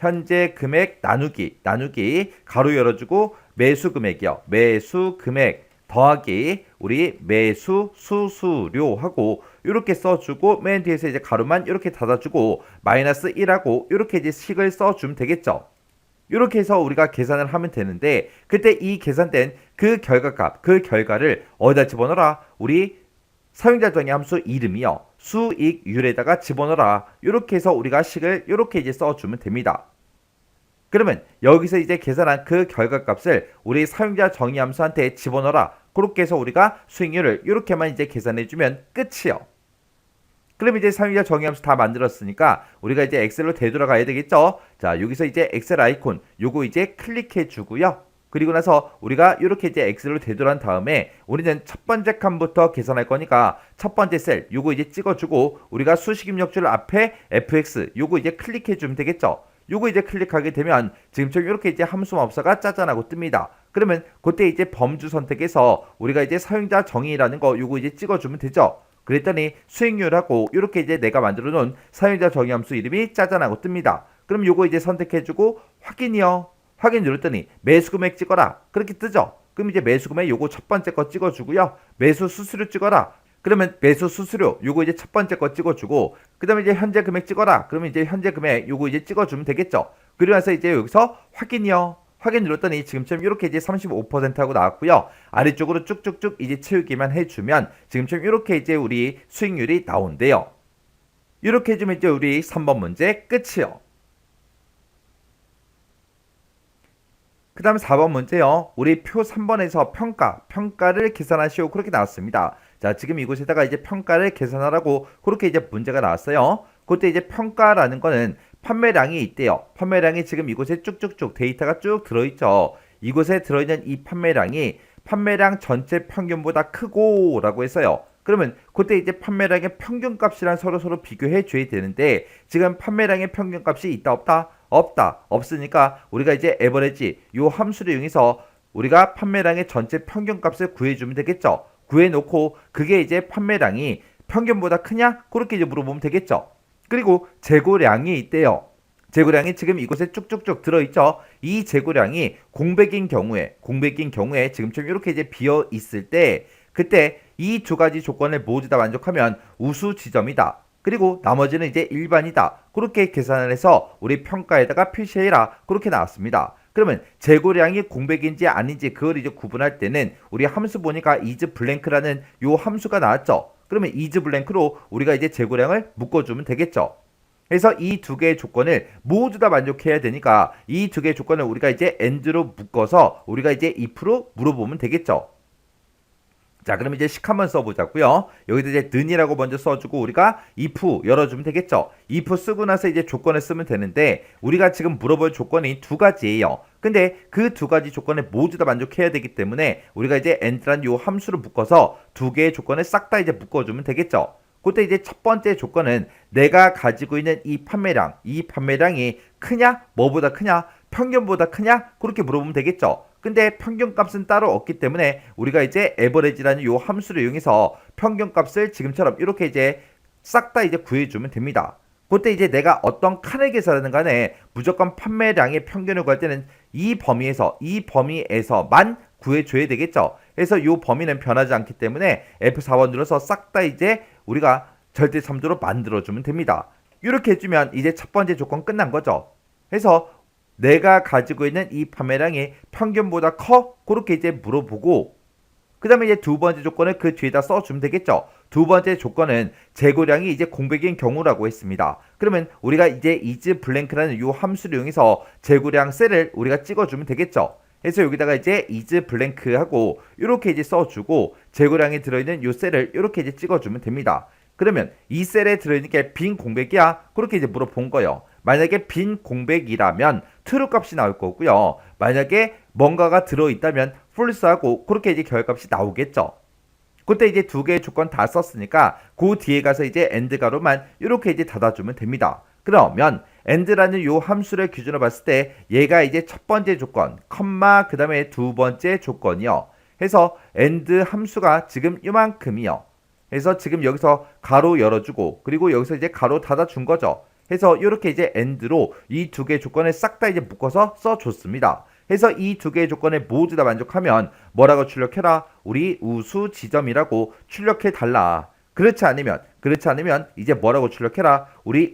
Speaker 1: 나누기 가로 열어주고 매수 금액이요. 매수 금액 더하기 우리 매수 수수료하고 이렇게 써주고 맨 뒤에서 이제 가로만 이렇게 닫아주고 마이너스 1하고 이렇게 이제 식을 써주면 되겠죠. 이렇게 해서 우리가 계산을 하면 되는데 그때 이 계산된 그 결과값, 그 결과를 어디다 집어넣어라? 우리 사용자 정의 함수 이름이요. 수익률에다가 집어넣어라. 이렇게 해서 우리가 식을 이렇게 이제 써주면 됩니다. 그러면 여기서 이제 계산한 그 결과값을 우리 사용자 정의 함수한테 집어넣어라. 그렇게 해서 우리가 수익률을 이렇게만 이제 계산해주면 끝이요. 그럼 이제 사용자 정의 함수 다 만들었으니까 우리가 이제 엑셀로 되돌아가야 되겠죠. 자, 여기서 이제 엑셀 아이콘 요거 이제 클릭해 주고요. 그리고 나서 우리가 이렇게 이제 엑셀로 되돌아온 다음에 우리는 첫 번째 칸부터 계산할 거니까 첫 번째 셀 요거 이제 찍어주고 우리가 수식 입력줄 앞에 fx 요거 이제 클릭해 주면 되겠죠. 요거 이제 클릭하게 되면 지금처럼 이렇게 이제 함수마법사가 짜잔하고 뜹니다. 그러면 그때 이제 범주 선택해서 우리가 이제 사용자 정의라는 거 요거 이제 찍어주면 되죠. 그랬더니 수익률하고 이렇게 이제 내가 만들어 놓은 사용자 정의 함수 이름이 짜잔하고 뜹니다. 그럼 요거 이제 선택해주고 확인이요. 확인 누르더니 매수 금액 찍어라. 그렇게 뜨죠. 그럼 이제 매수 금액 요거 첫 번째 거 찍어주고요. 매수 수수료 찍어라. 그러면 매수 수수료 요거 이제 첫 번째 거 찍어주고 그 다음에 이제 현재 금액 찍어라. 그러면 이제 현재 금액 요거 이제 찍어주면 되겠죠. 그리고 나서 이제 여기서 확인이요. 확인 눌렀더니 지금처럼 이렇게 이제 35%하고 나왔고요. 아래쪽으로 쭉쭉쭉 이제 채우기만 해주면 지금처럼 이렇게 이제 우리 수익률이 나온대요. 이렇게 해주면 이제 우리 3번 문제 끝이요. 그 다음 4번 문제요. 우리 표 3번에서 평가를 계산하시오. 그렇게 나왔습니다. 자, 지금 이곳에다가 이제 평가를 계산하라고 그렇게 이제 문제가 나왔어요. 그때 이제 평가라는 거는 판매량이 있대요. 판매량이 지금 이곳에 쭉쭉쭉 데이터가 쭉 들어있죠. 이곳에 들어있는 이 판매량이 판매량 전체 평균보다 크고 라고 했어요. 그러면 그때 이제 판매량의 평균값이랑 서로 비교해 줘야 되는데 지금 판매량의 평균값이 있다 없다? 없다. 없으니까 우리가 이제 에버리지 요 함수를 이용해서 우리가 판매량의 전체 평균값을 구해주면 되겠죠. 구해놓고 그게 이제 판매량이 평균보다 크냐? 그렇게 이제 물어보면 되겠죠. 그리고 재고량이 있대요. 재고량이 지금 이곳에 쭉쭉쭉 들어있죠. 이 재고량이 공백인 경우에 지금처럼 이렇게 이제 비어 있을 때 그때 이 두 가지 조건을 모두 다 만족하면 우수 지점이다. 그리고 나머지는 이제 일반이다. 그렇게 계산을 해서 우리 평가에다가 표시해라. 그렇게 나왔습니다. 그러면 재고량이 공백인지 아닌지 그걸 이제 구분할 때는 우리 함수 보니까 isBlank라는 요 함수가 나왔죠. 그러면 isBlank로 우리가 이제 재고량을 묶어주면 되겠죠. 그래서 이 두 개의 조건을 모두 다 만족해야 되니까 이 두 개의 조건을 우리가 이제 and로 묶어서 우리가 이제 if로 물어보면 되겠죠. 자, 그럼 이제 식 한번 써보자고요. 여기다 이제 는이라고 먼저 써주고 우리가 if 열어주면 되겠죠. if 쓰고 나서 이제 조건을 쓰면 되는데 우리가 지금 물어볼 조건이 두 가지예요. 근데 그 두 가지 조건을 모두 다 만족해야 되기 때문에 우리가 이제 and라는 요 함수를 묶어서 두 개의 조건을 싹 다 이제 묶어주면 되겠죠. 그때 이제 첫 번째 조건은 내가 가지고 있는 이 판매량이 크냐? 뭐보다 크냐? 평균보다 크냐? 그렇게 물어보면 되겠죠. 근데 평균값은 따로 없기 때문에 우리가 이제 에버리지라는 요 함수를 이용해서 평균값을 지금처럼 이렇게 이제 싹 다 이제 구해주면 됩니다. 그때 이제 내가 어떤 칸을 계산하는 간에 무조건 판매량의 평균을 구할 때는 이 범위에서만 구해줘야 되겠죠. 그래서 이 범위는 변하지 않기 때문에 F4번 눌러서 싹 다 이제 우리가 절대 참조로 만들어주면 됩니다. 이렇게 해주면 이제 첫 번째 조건 끝난 거죠. 그래서 내가 가지고 있는 이 판매량이 평균보다 커? 그렇게 이제 물어보고 그 다음에 이제 두 번째 조건을 그 뒤에다 써주면 되겠죠. 두 번째 조건은 재고량이 이제 공백인 경우라고 했습니다. 그러면 우리가 이제 isBlank라는 이 함수를 이용해서 재고량 셀을 우리가 찍어주면 되겠죠. 그래서 여기다가 이제 isBlank하고 이렇게 이제 써주고 재고량이 들어있는 이 셀을 이렇게 이제 찍어주면 됩니다. 그러면 이 셀에 들어있는 게 빈 공백이야? 그렇게 이제 물어본 거예요. 만약에 빈 공백이라면 true 값이 나올 거고요. 만약에 뭔가가 들어있다면 false하고 그렇게 이제 결값이 나오겠죠. 그때 이제 두 개의 조건 다 썼으니까 그 뒤에 가서 이제 and 가로만 이렇게 이제 닫아주면 됩니다. 그러면 and라는 요 함수를 기준으로 봤을 때 얘가 이제 첫 번째 조건, 컴마 그 다음에 두 번째 조건이요. 해서 and 함수가 지금 이만큼이요. 그래서 지금 여기서 가로 열어주고 그리고 여기서 이제 가로 닫아준 거죠. 해서 이렇게 이제 and로 이 두 개의 조건을 싹 다 이제 묶어서 써줬습니다. 해서 이 두 개의 조건을 모두 다 만족하면 뭐라고 출력해라? 우리 우수 지점이라고 출력해 달라. 그렇지 않으면 이제 뭐라고 출력해라? 우리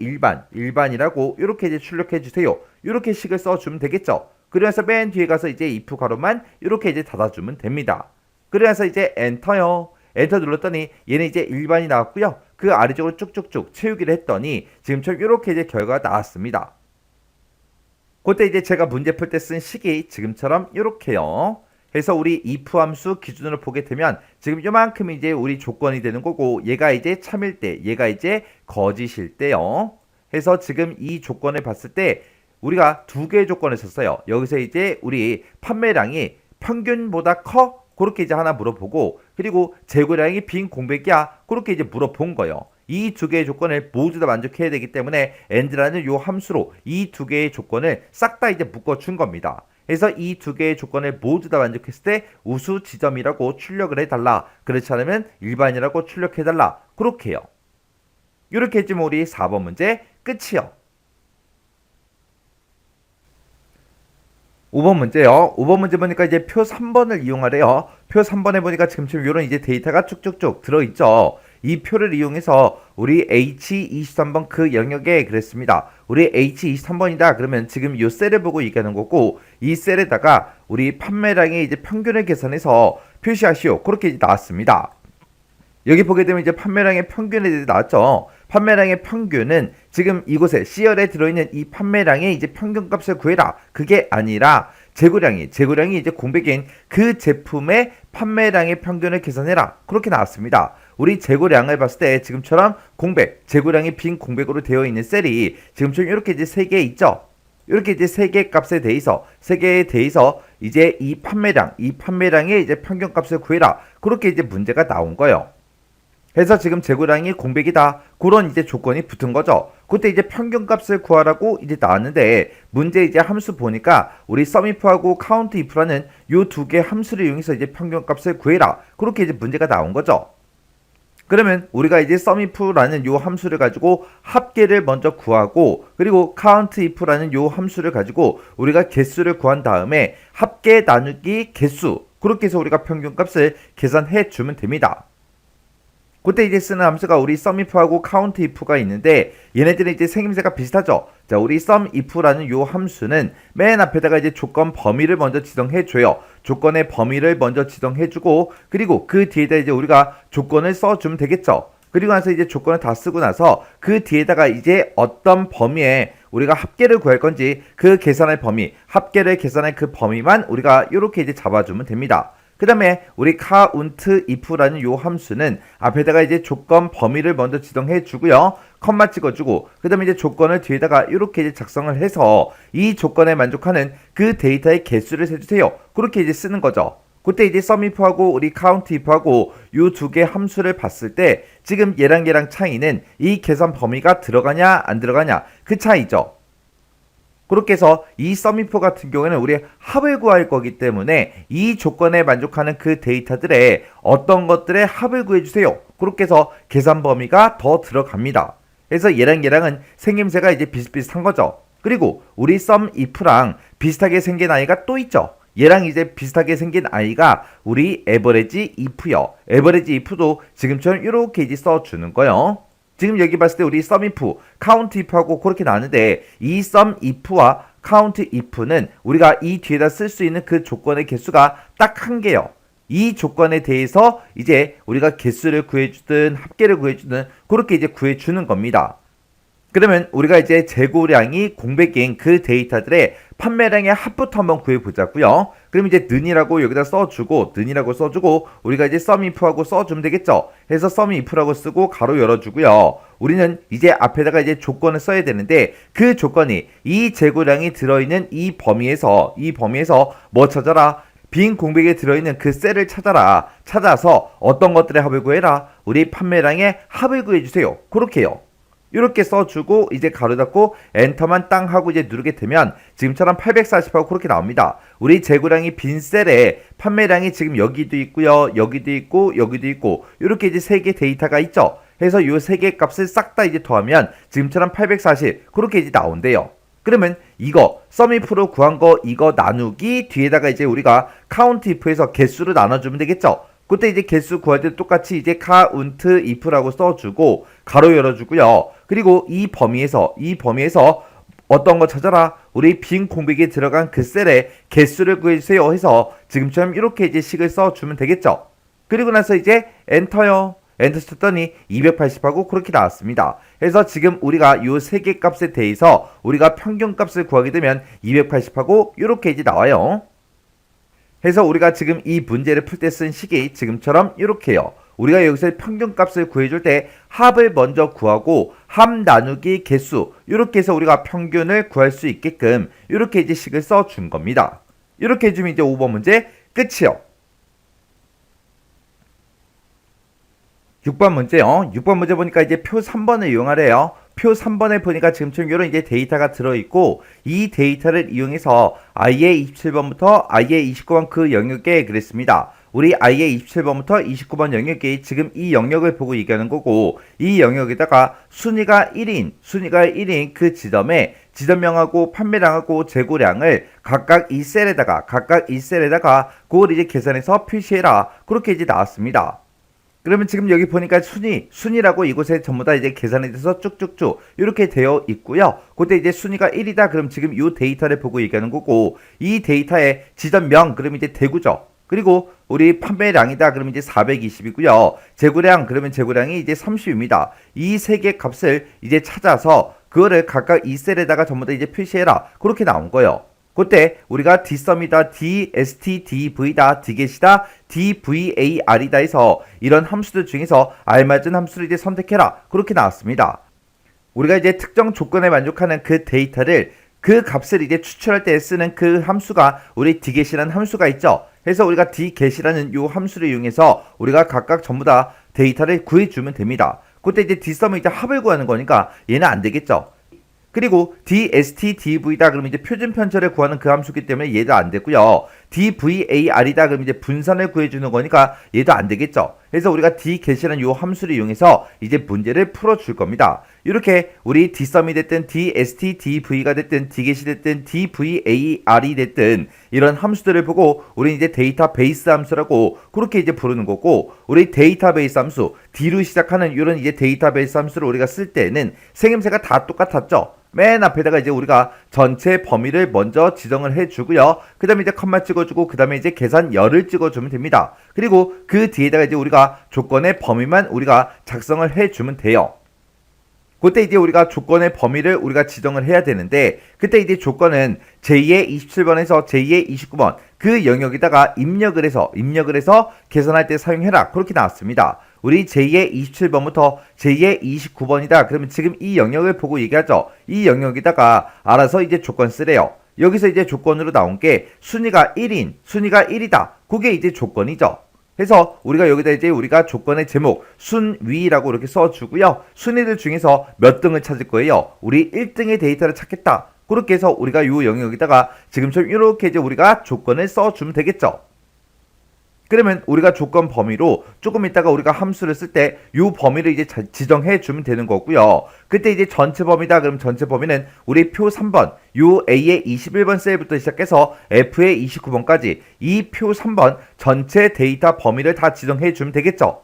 Speaker 1: 일반이라고 이렇게 이제 출력해 주세요. 이렇게 식을 써주면 되겠죠. 그래서 맨 뒤에 가서 이제 if 가로만 이렇게 이제 닫아주면 됩니다. 그래서 이제 엔터요. 엔터 눌렀더니 얘는 이제 일반이 나왔고요. 그 아래쪽으로 쭉쭉쭉 채우기를 했더니 지금처럼 이렇게 이제 결과가 나왔습니다. 그때 이제 제가 문제 풀 때 쓴 식이 지금처럼 이렇게요. 해서 우리 if 함수 기준으로 보게 되면 지금 요만큼 이제 우리 조건이 되는 거고 얘가 이제 참일 때, 얘가 이제 거짓일 때요. 해서 지금 이 조건을 봤을 때 우리가 두 개의 조건을 썼어요. 여기서 이제 우리 판매량이 평균보다 커? 그렇게 이제 하나 물어보고 그리고 재고량이 빈 공백이야? 그렇게 이제 물어본 거예요. 이 두 개의 조건을 모두 다 만족해야 되기 때문에 and라는 요 함수로 이 두 개의 조건을 싹 다 이제 묶어준 겁니다. 그래서 이 두 개의 조건을 모두 다 만족했을 때 우수 지점이라고 출력을 해달라. 그렇지 않으면 일반이라고 출력해달라. 그렇게 해요. 이렇게 했지만 우리 4번 문제 끝이요. 5번 문제요. 5번 문제 보니까 이제 표 3번을 이용하래요. 표 3번에 보니까 지금처럼 이런 이제 데이터가 쭉쭉쭉 들어있죠. 이 표를 이용해서 우리 H23번 그 영역에 그랬습니다. 우리 H23번이다. 그러면 지금 이 셀을 보고 얘기하는 거고 이 셀에다가 우리 판매량의 이제 평균을 계산해서 표시하시오. 그렇게 이제 나왔습니다. 여기 보게 되면 이제 판매량의 평균이 나왔죠. 판매량의 평균은 지금 이곳에 C열에 들어있는 이 판매량의 이제 평균값을 구해라. 그게 아니라 재고량이 이제 공백인 그 제품의 판매량의 평균을 계산해라. 그렇게 나왔습니다. 우리 재고량을 봤을 때 지금처럼 재고량이 빈 공백으로 되어 있는 셀이 지금처럼 이렇게 이제 세 개 있죠. 이렇게 이제 세 개의 값에 대해서 이제 이 판매량의 이제 평균값을 구해라. 그렇게 이제 문제가 나온 거예요. 해서 지금 재고량이 공백이다. 그런 이제 조건이 붙은 거죠. 그때 이제 평균값을 구하라고 이제 나왔는데 문제 이제 함수 보니까 우리 sumif하고 countif라는 요 두 개 함수를 이용해서 이제 평균값을 구해라. 그렇게 이제 문제가 나온 거죠. 그러면 우리가 이제 sumif라는 요 함수를 가지고 합계를 먼저 구하고 그리고 countif라는 요 함수를 가지고 우리가 개수를 구한 다음에 합계 나누기 개수 그렇게 해서 우리가 평균값을 계산해 주면 됩니다. 그때 이제 쓰는 함수가 우리 sumif하고 countif가 있는데 얘네들은 이제 생김새가 비슷하죠. 자, 우리 sumif라는 요 함수는 맨 앞에다가 이제 조건 범위를 먼저 지정해 줘요. 조건의 범위를 먼저 지정해 주고 그리고 그 뒤에다 이제 우리가 조건을 써 주면 되겠죠. 그리고 나서 이제 조건을 다 쓰고 나서 그 뒤에다가 이제 어떤 범위에 우리가 합계를 구할 건지 그 계산할 범위, 합계를 계산할 그 범위만 우리가 이렇게 이제 잡아주면 됩니다. 그 다음에 우리 countif라는 요 함수는 앞에다가 이제 조건 범위를 먼저 지정해 주고요. 컴마 찍어주고 그 다음에 이제 조건을 뒤에다가 이렇게 이제 작성을 해서 이 조건에 만족하는 그 데이터의 개수를 세주세요. 그렇게 이제 쓰는 거죠. 그때 이제 sumif하고 우리 countif하고 요 두 개 함수를 봤을 때 지금 얘랑 차이는 이 계산 범위가 들어가냐 안 들어가냐 그 차이죠. 그렇게 해서 이 sumif 같은 경우에는 우리 합을 구할 거기 때문에 이 조건에 만족하는 그 데이터들의 어떤 것들의 합을 구해주세요. 그렇게 해서 계산 범위가 더 들어갑니다. 그래서 얘랑은 생김새가 이제 비슷비슷한 거죠. 그리고 우리 sumif랑 비슷하게 생긴 아이가 또 있죠. 얘랑 이제 비슷하게 생긴 아이가 우리 average if요. average if도 지금처럼 이렇게 이제 써주는 거예요. 지금 여기 봤을 때 우리 sumif, countif하고 그렇게 나왔는데 이 sumif와 countif는 우리가 이 뒤에다 쓸 수 있는 그 조건의 개수가 딱 한 개요. 이 조건에 대해서 이제 우리가 개수를 구해주든 합계를 구해주든 그렇게 이제 구해주는 겁니다. 그러면 우리가 이제 재고량이 공백인 그 데이터들의 판매량의 합부터 한번 구해보자고요. 그럼 이제 는이라고 여기다 써주고 우리가 이제 sumif하고 써주면 되겠죠. 해서 sumif라고 쓰고 가로 열어주고요. 우리는 이제 앞에다가 이제 조건을 써야 되는데 그 조건이 이 재고량이 들어있는 이 범위에서 뭐 찾아라? 빈 공백에 들어있는 그 셀을 찾아서 어떤 것들의 합을 구해라? 우리 판매량의 합을 구해주세요. 그렇게 해요. 이렇게 써주고 이제 가로 닫고 엔터만 땅 하고 이제 누르게 되면 지금처럼 840하고 그렇게 나옵니다. 우리 재고량이 빈 셀에 판매량이 지금 여기도 있고요. 여기도 있고 이렇게 이제 세 개 데이터가 있죠. 그래서 요 세 개 값을 싹 다 이제 더하면 지금처럼 840 그렇게 이제 나온대요. 그러면 이거 썸이프로 구한 거 이거 나누기 뒤에다가 이제 우리가 카운트 if에서 개수를 나눠주면 되겠죠. 그때 이제 개수 구할 때 똑같이 이제 카운트 if라고 써주고 가로 열어주고요. 그리고 이 범위에서 어떤 거 찾아라. 우리 빈 공백에 들어간 그 셀에 개수를 구해주세요 해서 지금처럼 이렇게 이제 식을 써주면 되겠죠. 그리고 나서 이제 엔터요. 엔터 쳤더니 280하고 그렇게 나왔습니다. 그래서 지금 우리가 요 세 개 값에 대해서 우리가 평균 값을 구하게 되면 280하고 이렇게 이제 나와요. 해서 우리가 지금 이 문제를 풀 때 쓴 식이 지금처럼 이렇게요. 우리가 여기서 평균 값을 구해줄 때 합을 먼저 구하고 합 나누기 개수 이렇게 해서 우리가 평균을 구할 수 있게끔 이렇게 이제 식을 써준 겁니다. 이렇게 해주면 이제 5번 문제 끝이요. 6번 문제요. 6번 문제 보니까 이제 표 3번을 이용하래요. 표 3번에 보니까 지금처럼 이런 이제 데이터가 들어있고 이 데이터를 이용해서 i의 27번부터 i의 29번 그 영역에 그랬습니다. 우리 i의 27번부터 29번 영역이 지금 이 영역을 보고 얘기하는 거고 이 영역에다가 순위가 1인 그 지점에 지점명하고 판매량하고 재고량을 각각 이 셀에다가 그걸 이제 계산해서 표시해라. 그렇게 이제 나왔습니다. 그러면 지금 여기 보니까 순위라고 이곳에 전부 다 이제 계산이 돼서 쭉쭉쭉 이렇게 되어 있고요. 그때 이제 순위가 1이다. 그럼 지금 이 데이터를 보고 얘기하는 거고 이 데이터의 지점명 그럼 이제 대구죠. 그리고 우리 판매량이다. 그러면 이제 420이고요. 재고량 그러면 재고량이 이제 30입니다. 이 세 개 값을 이제 찾아서 그거를 각각 이 셀에다가 전부 다 이제 표시해라. 그렇게 나온 거예요. 그때 우리가 dsum이다, dst, dv다, dget이다, dvar이다 해서 이런 함수들 중에서 알맞은 함수를 이제 선택해라. 그렇게 나왔습니다. 우리가 이제 특정 조건에 만족하는 그 데이터를 그 값을 이제 추출할 때 쓰는 그 함수가 우리 dget이라는 함수가 있죠. 그래서 우리가 dget이라는 요 함수를 이용해서 우리가 각각 전부 다 데이터를 구해주면 됩니다. 그때 이제 dsum은 이제 합을 구하는 거니까 얘는 안 되겠죠. 그리고 dst, dv다 그러면 이제 표준 편차를 구하는 그 함수기 때문에 얘도 안 되고요. dvar이다 그러면 이제 분산을 구해주는 거니까 얘도 안 되겠죠. 그래서 우리가 dget이라는 요 함수를 이용해서 이제 문제를 풀어줄 겁니다. 이렇게 우리 dsum이 됐든 dst, dv가 됐든 dget이 됐든 dvar이 됐든 이런 함수들을 보고 우리는 이제 데이터베이스 함수라고 그렇게 이제 부르는 거고 우리 데이터베이스 함수 d로 시작하는 이런 이제 데이터베이스 함수를 우리가 쓸 때는 생김새가 다 똑같았죠. 맨 앞에다가 이제 우리가 전체 범위를 먼저 지정을 해주고요. 그 다음에 이제 컴마 찍어주고 그 다음에 이제 계산열을 찍어주면 됩니다. 그리고 그 뒤에다가 이제 우리가 조건의 범위만 우리가 작성을 해주면 돼요. 그때 이제 우리가 조건의 범위를 우리가 지정을 해야 되는데 그때 이제 조건은 제2의 27번에서 제2의 29번 그 영역에다가 입력을 해서 계산할 때 사용해라. 그렇게 나왔습니다. 우리 제2의 27번부터 제2의 29번이다. 그러면 지금 이 영역을 보고 얘기하죠. 이 영역에다가 알아서 이제 조건 쓰래요. 여기서 이제 조건으로 나온 게 순위가 1이다. 그게 이제 조건이죠. 그래서 우리가 여기다 이제 우리가 조건의 제목 순위라고 이렇게 써주고요. 순위들 중에서 몇 등을 찾을 거예요. 우리 1등의 데이터를 찾겠다. 그렇게 해서 우리가 이 영역에다가 지금처럼 이렇게 이제 우리가 조건을 써주면 되겠죠. 그러면 우리가 조건 범위로 조금 있다가 우리가 함수를 쓸 때 이 범위를 이제 지정해 주면 되는 거고요. 그때 이제 전체 범위다. 그럼 전체 범위는 우리 표 3번, 요 A의 21번 셀부터 시작해서 F의 29번까지 이 표 3번 전체 데이터 범위를 다 지정해 주면 되겠죠.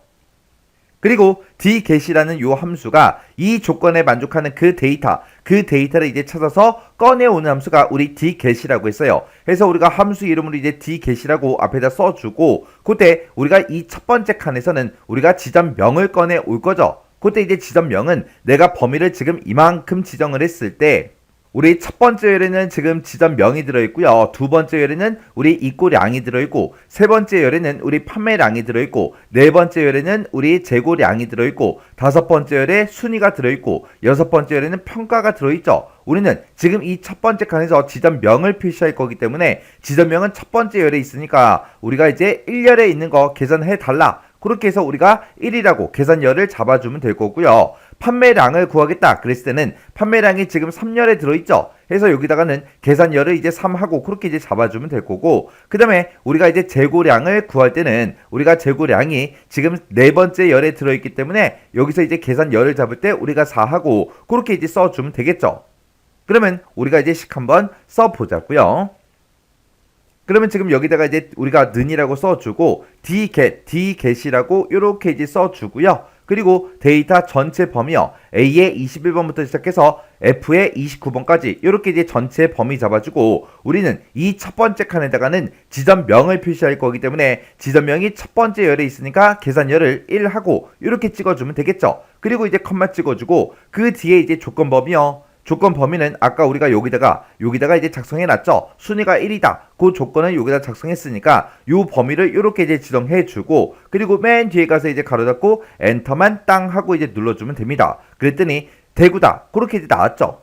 Speaker 1: 그리고 dget이라는 요 함수가 이 조건에 만족하는 그 데이터를 이제 찾아서 꺼내오는 함수가 우리 dget이라고 했어요. 그래서 우리가 함수 이름으로 이제 dget이라고 앞에다 써주고 그때 우리가 이 첫 번째 칸에서는 우리가 지점명을 꺼내올 거죠. 그때 이제 지점명은 내가 범위를 지금 이만큼 지정을 했을 때 우리 첫 번째 열에는 지금 지점명이 들어있고요. 두 번째 열에는 우리 입고량이 들어있고 세 번째 열에는 우리 판매량이 들어있고 네 번째 열에는 우리 재고량이 들어있고 다섯 번째 열에 순위가 들어있고 여섯 번째 열에는 평가가 들어있죠. 우리는 지금 이 첫 번째 칸에서 지점명을 표시할 거기 때문에 지점명은 첫 번째 열에 있으니까 우리가 이제 1열에 있는 거 계산해 달라. 그렇게 해서 우리가 1이라고 계산열을 잡아주면 될 거고요. 판매량을 구하겠다 그랬을 때는 판매량이 지금 3열에 들어있죠. 그래서 여기다가는 계산열을 이제 3하고 그렇게 이제 잡아주면 될 거고 그 다음에 우리가 이제 재고량을 구할 때는 우리가 재고량이 지금 네 번째 열에 들어있기 때문에 여기서 이제 계산열을 잡을 때 우리가 4하고 그렇게 이제 써주면 되겠죠. 그러면 우리가 이제 식 한번 써보자고요. 그러면 지금 여기다가 이제 우리가 는이라고 써주고 dget이라고 이렇게 이제 써주고요. 그리고 데이터 전체 범위요. A의 21번부터 시작해서 F의 29번까지 이렇게 이제 전체 범위 잡아주고 우리는 이 첫 번째 칸에다가는 지점명을 표시할 거기 때문에 지점명이 첫 번째 열에 있으니까 계산열을 1하고 이렇게 찍어주면 되겠죠. 그리고 이제 컴마 찍어주고 그 뒤에 이제 조건 범위요. 조건 범위는 아까 우리가 여기다가 이제 작성해 놨죠. 순위가 1이다. 그 조건을 여기다 작성했으니까 요 범위를 이렇게 이제 지정해 주고 그리고 맨 뒤에 가서 이제 가로 닫고 엔터만 땅 하고 이제 눌러주면 됩니다. 그랬더니 대구다. 그렇게 이제 나왔죠.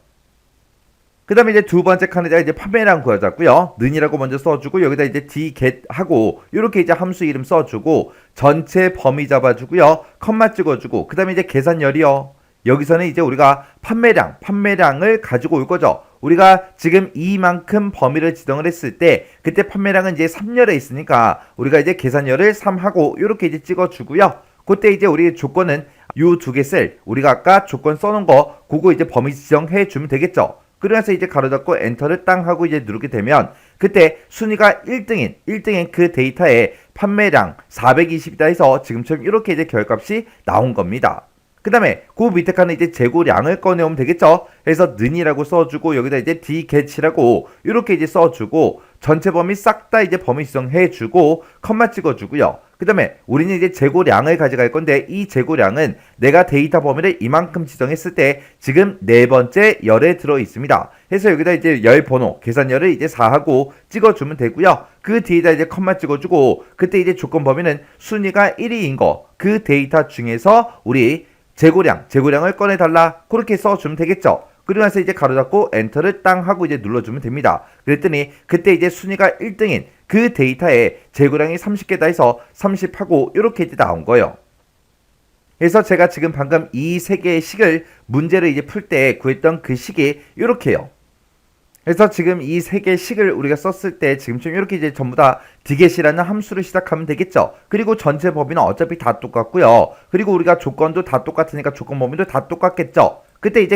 Speaker 1: 그 다음에 이제 두 번째 칸에다가 이제 판매량 구하자고요. 는이라고 먼저 써주고 여기다 이제 dget 하고 이렇게 이제 함수 이름 써주고 전체 범위 잡아주고요. 컴마 찍어주고 그 다음에 이제 계산열이요. 여기서는 이제 우리가 판매량을 가지고 올 거죠. 우리가 지금 이만큼 범위를 지정을 했을 때 그때 판매량은 이제 3열에 있으니까 우리가 이제 계산열을 3하고 이렇게 이제 찍어주고요. 그때 이제 우리 조건은 요 두 개 셀 우리가 아까 조건 써놓은 거 그거 이제 범위 지정해 주면 되겠죠. 그래서 이제 가로 닫고 엔터를 땅 하고 이제 누르게 되면 그때 순위가 1등인 그 데이터에 판매량 420이다 해서 지금처럼 이렇게 이제 결값이 나온 겁니다. 그 다음에 그 밑에 칸은 이제 재고량을 꺼내오면 되겠죠. 그래서 는이라고 써주고 여기다 이제 dget이라고 이렇게 이제 써주고 전체 범위 싹 다 이제 범위 지정해주고 컴마 찍어주고요. 그 다음에 우리는 이제 재고량을 가져갈 건데 이 재고량은 내가 데이터 범위를 이만큼 지정했을 때 지금 네 번째 열에 들어 있습니다. 그래서 여기다 이제 열 번호 계산열을 이제 4하고 찍어주면 되고요. 그 뒤에다 이제 컴마 찍어주고 그때 이제 조건 범위는 순위가 1위인 거 그 데이터 중에서 우리 재고량을 꺼내달라 그렇게 써주면 되겠죠. 그리고 나서 이제 가로 닫고 엔터를 땅 하고 이제 눌러주면 됩니다. 그랬더니 그때 이제 순위가 1등인 그 데이터에 재고량이 30개다 해서 30하고 이렇게 이제 나온 거예요. 그래서 제가 지금 방금 이 세 개의 식을 문제를 이제 풀 때 구했던 그 식이 이렇게요. 그래서 지금 이 세 개의 식을 우리가 썼을 때 지금쯤 이렇게 이제 전부 다 dget이라는 함수를 시작하면 되겠죠. 그리고 전체 범위는 어차피 다 똑같고요. 그리고 우리가 조건도 다 똑같으니까 조건 범위도 다 똑같겠죠. 그때 이제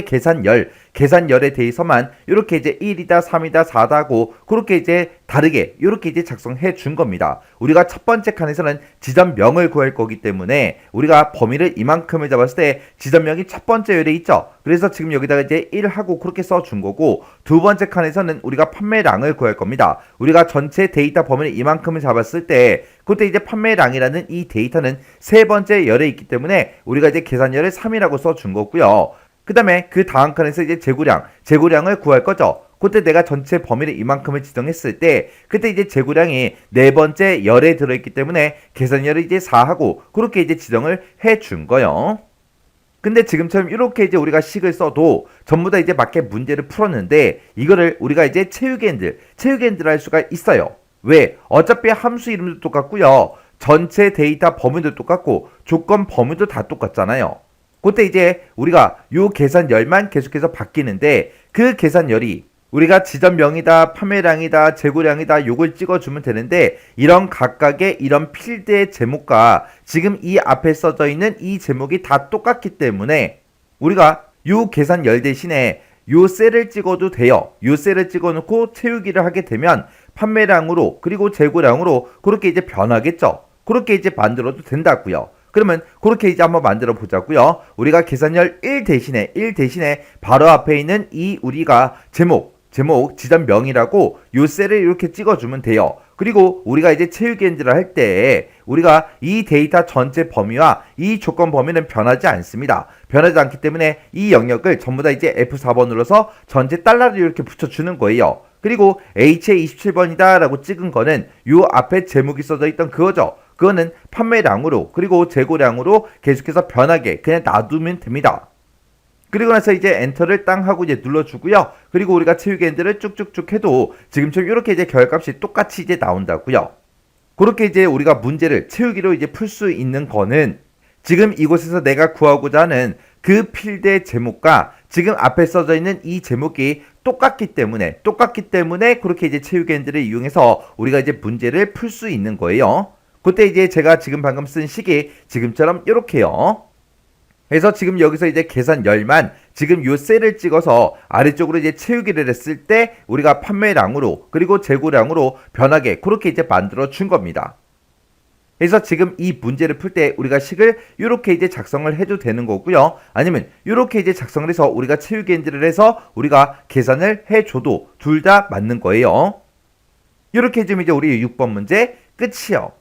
Speaker 1: 계산열에 대해서만 이렇게 이제 1이다, 3이다, 4다 하고 그렇게 이제 다르게 이렇게 이제 작성해 준 겁니다. 우리가 첫 번째 칸에서는 지점명을 구할 거기 때문에 우리가 범위를 이만큼을 잡았을 때 지점명이 첫 번째 열에 있죠. 그래서 지금 여기다가 이제 1하고 그렇게 써 준 거고 두 번째 칸에서는 우리가 판매량을 구할 겁니다. 우리가 전체 데이터 범위를 이만큼을 잡았을 때 그때 이제 판매량이라는 이 데이터는 세 번째 열에 있기 때문에 우리가 이제 계산열을 3이라고 써 준 거고요. 그 다음에 그 다음 칸에서 이제 재고량을 구할 거죠. 그때 내가 전체 범위를 이만큼을 지정했을 때 그때 이제 재고량이 네 번째 열에 들어있기 때문에 계산열을 이제 4하고 그렇게 이제 지정을 해 준 거예요. 근데 지금처럼 이렇게 이제 우리가 식을 써도 전부 다 이제 맞게 문제를 풀었는데 이거를 우리가 이제 체육엔들 할 수가 있어요. 왜? 어차피 함수 이름도 똑같고요. 전체 데이터 범위도 똑같고 조건 범위도 다 똑같잖아요. 그때 이제 우리가 요 계산열만 계속해서 바뀌는데 그 계산열이 우리가 지점명이다, 판매량이다, 재고량이다 요걸 찍어주면 되는데 이런 각각의 이런 필드의 제목과 지금 이 앞에 써져 있는 이 제목이 다 똑같기 때문에 우리가 요 계산열 대신에 요 셀을 찍어도 돼요. 요 셀을 찍어놓고 채우기를 하게 되면 판매량으로 그리고 재고량으로 그렇게 이제 변하겠죠. 그렇게 이제 만들어도 된다고요. 그러면 그렇게 이제 한번 만들어 보자고요. 우리가 계산열 1 대신에 바로 앞에 있는 이 우리가 제목 지점명이라고 요 셀을 이렇게 찍어주면 돼요. 그리고 우리가 이제 채우기엔드를 할 때 우리가 이 데이터 전체 범위와 이 조건 범위는 변하지 않습니다. 변하지 않기 때문에 이 영역을 전부 다 이제 F4번 눌러서 전체 달러를 이렇게 붙여주는 거예요. 그리고 H의 27번이다 라고 찍은 거는 요 앞에 제목이 써져 있던 그거죠. 그거는 판매량으로 그리고 재고량으로 계속해서 변하게 그냥 놔두면 됩니다. 그리고 나서 이제 엔터를 땅 하고 이제 눌러주고요. 그리고 우리가 채우기엔드를 쭉쭉쭉 해도 지금처럼 이렇게 이제 결값이 똑같이 이제 나온다고요. 그렇게 이제 우리가 문제를 채우기로 이제 풀 수 있는 거는 지금 이곳에서 내가 구하고자 하는 그 필드의 제목과 지금 앞에 써져 있는 이 제목이 똑같기 때문에 그렇게 이제 채우기엔드를 이용해서 우리가 이제 문제를 풀 수 있는 거예요. 그때 이제 제가 지금 방금 쓴 식이 지금처럼 이렇게요. 그래서 지금 여기서 이제 계산 열만 지금 요 셀을 찍어서 아래쪽으로 이제 채우기를 했을 때 우리가 판매량으로 그리고 재고량으로 변하게 그렇게 이제 만들어 준 겁니다. 그래서 지금 이 문제를 풀 때 우리가 식을 이렇게 이제 작성을 해도 되는 거고요. 아니면 이렇게 이제 작성을 해서 우리가 채우기 엔트리를 해서 우리가 계산을 해줘도 둘 다 맞는 거예요. 이렇게 해주면 이제 우리 6번 문제 끝이요.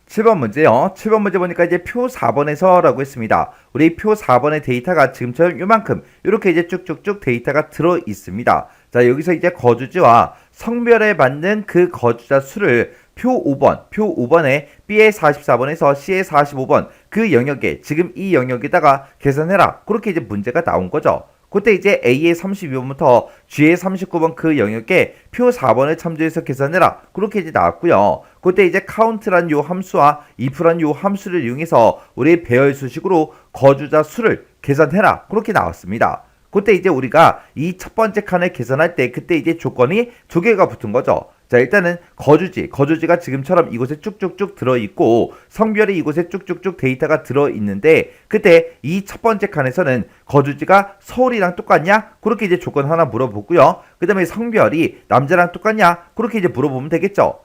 Speaker 1: 7번 문제요. 7번 문제 보니까 이제 표 4번에서 라고 했습니다. 우리 표 4번의 데이터가 지금처럼 요만큼 이렇게 이제 쭉쭉쭉 데이터가 들어 있습니다. 자, 여기서 이제 거주지와 성별에 맞는 그 거주자 수를 표 5번에 B의 44번에서 C의 45번 그 영역에 지금 이 영역에다가 계산해라. 그렇게 이제 문제가 나온 거죠. 그때 이제 A의 32번부터 G의 39번 그 영역에 표 4번을 참조해서 계산해라. 그렇게 이제 나왔고요. 그때 이제 count란 요 함수와 if란 요 함수를 이용해서 우리 배열수식으로 거주자 수를 계산해라. 그렇게 나왔습니다. 그때 이제 우리가 이 첫 번째 칸을 계산할 때 그때 이제 조건이 두 개가 붙은 거죠. 자, 일단은 거주지가 지금처럼 이곳에 쭉쭉쭉 들어있고 성별이 이곳에 쭉쭉쭉 데이터가 들어있는데 그때 이 첫 번째 칸에서는 거주지가 서울이랑 똑같냐? 그렇게 이제 조건 하나 물어보고요. 그 다음에 성별이 남자랑 똑같냐? 그렇게 이제 물어보면 되겠죠.